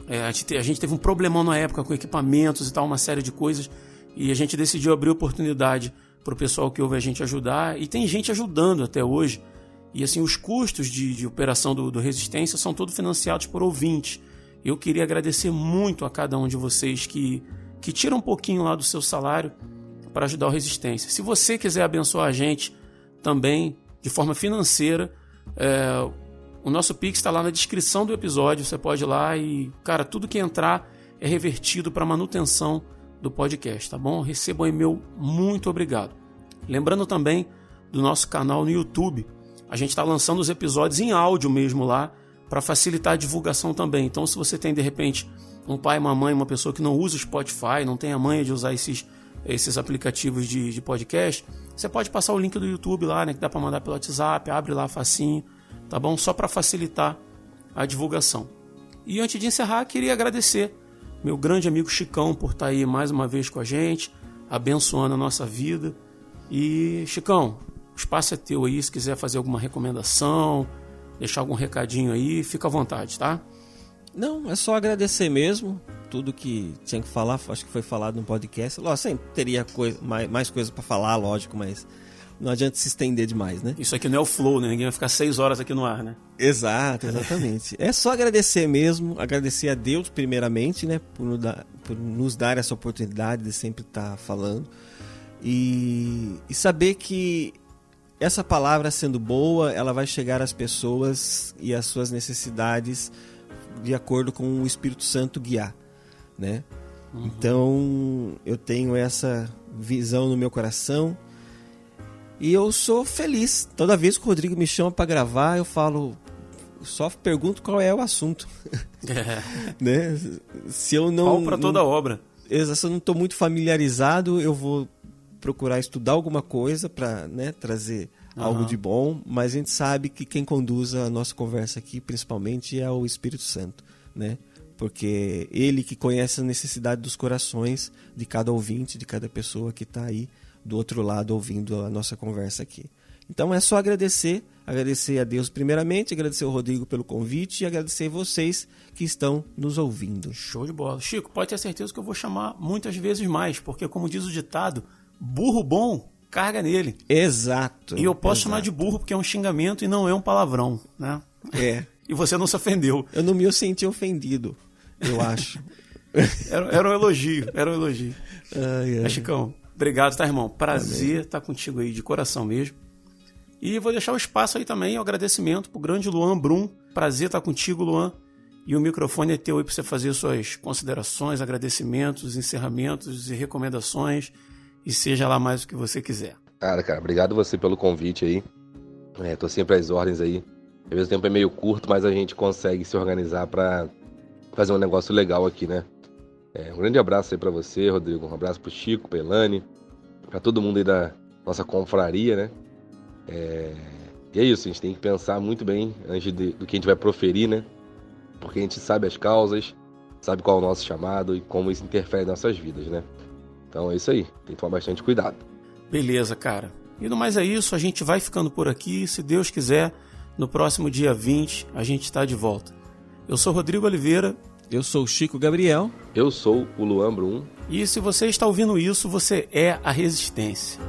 a gente teve um problemão na época com equipamentos e tal, uma série de coisas, e a gente decidiu abrir oportunidade para o pessoal que ouve a gente ajudar, e tem gente ajudando até hoje, E assim, os custos de operação do Resistência são todos financiados por ouvintes. Eu queria agradecer muito a cada um de vocês que tira um pouquinho lá do seu salário para ajudar o Resistência. Se você quiser abençoar a gente também de forma financeira, o nosso Pix está lá na descrição do episódio. Você pode ir lá e, cara, tudo que entrar é revertido para manutenção do podcast, tá bom? Receba um e-mail, muito obrigado. Lembrando também do nosso canal no YouTube. A gente está lançando os episódios em áudio mesmo lá, para facilitar a divulgação também. Então, se você tem, de repente, um pai, uma mãe, uma pessoa que não usa o Spotify, não tem a manha de usar esses aplicativos de podcast, você pode passar o link do YouTube lá, né, que dá para mandar pelo WhatsApp, abre lá facinho, tá bom? Só para facilitar a divulgação. E antes de encerrar, queria agradecer meu grande amigo Chicão por estar aí mais uma vez com a gente, abençoando a nossa vida. E, Chicão, o espaço é teu aí, se quiser fazer alguma recomendação, deixar algum recadinho aí, fica à vontade, tá? Não, é só agradecer mesmo. Tudo que tinha que falar, acho que foi falado no podcast. Lógico, sempre teria mais coisa para falar, lógico, mas não adianta se estender demais, né? Isso aqui não é o flow, né? Ninguém vai ficar 6 horas aqui no ar, né? Exato, exatamente. É só agradecer mesmo, agradecer a Deus primeiramente, né? Por nos dar essa oportunidade de sempre estar falando. E saber que essa palavra sendo boa, ela vai chegar às pessoas e às suas necessidades de acordo com o Espírito Santo guiar, né? Uhum. Então, eu tenho essa visão no meu coração e eu sou feliz. Toda vez que o Rodrigo me chama para gravar, eu falo, só pergunto qual é o assunto. Né? Se eu não... Pau para toda obra. Se eu não estou muito familiarizado, eu vou procurar estudar alguma coisa para, né, trazer algo de bom, mas a gente sabe que quem conduz a nossa conversa aqui, principalmente, é o Espírito Santo, né? Porque ele que conhece a necessidade dos corações de cada ouvinte, de cada pessoa que está aí do outro lado ouvindo a nossa conversa aqui. Então é só agradecer a Deus primeiramente, agradecer ao Rodrigo pelo convite e agradecer a vocês que estão nos ouvindo. Show de bola. Chico, pode ter certeza que eu vou chamar muitas vezes mais, porque como diz o ditado, burro bom, carga nele. Exato. E eu posso chamar de burro porque é um xingamento e não é um palavrão, né? É. E você não se ofendeu. Eu não me senti ofendido, eu acho. Era um elogio, Ai. Mas, Chicão, obrigado, tá, irmão? Prazer estar contigo aí, de coração mesmo. E vou deixar o espaço aí também, o agradecimento pro grande Luan Brum. Prazer estar contigo, Luan. E o microfone é teu aí para você fazer suas considerações, agradecimentos, encerramentos e recomendações. E seja lá mais o que você quiser. Cara, obrigado você pelo convite aí. Tô sempre às ordens aí. Às vezes o tempo é meio curto, mas a gente consegue se organizar para fazer um negócio legal aqui, né? Um grande abraço aí para você, Rodrigo. Um abraço pro Chico, pra Elane, pra todo mundo aí da nossa confraria, né? E é isso, a gente tem que pensar muito bem antes do que a gente vai proferir, né? Porque a gente sabe as causas, sabe qual é o nosso chamado e como isso interfere em nossas vidas, né? Então é isso aí, tem que tomar bastante cuidado. Beleza, cara. E no mais é isso, a gente vai ficando por aqui. Se Deus quiser, no próximo dia 20, a gente está de volta. Eu sou Rodrigo Oliveira. Eu sou o Chico Gabriel. Eu sou o Luan Brum. E se você está ouvindo isso, você é a Resistência.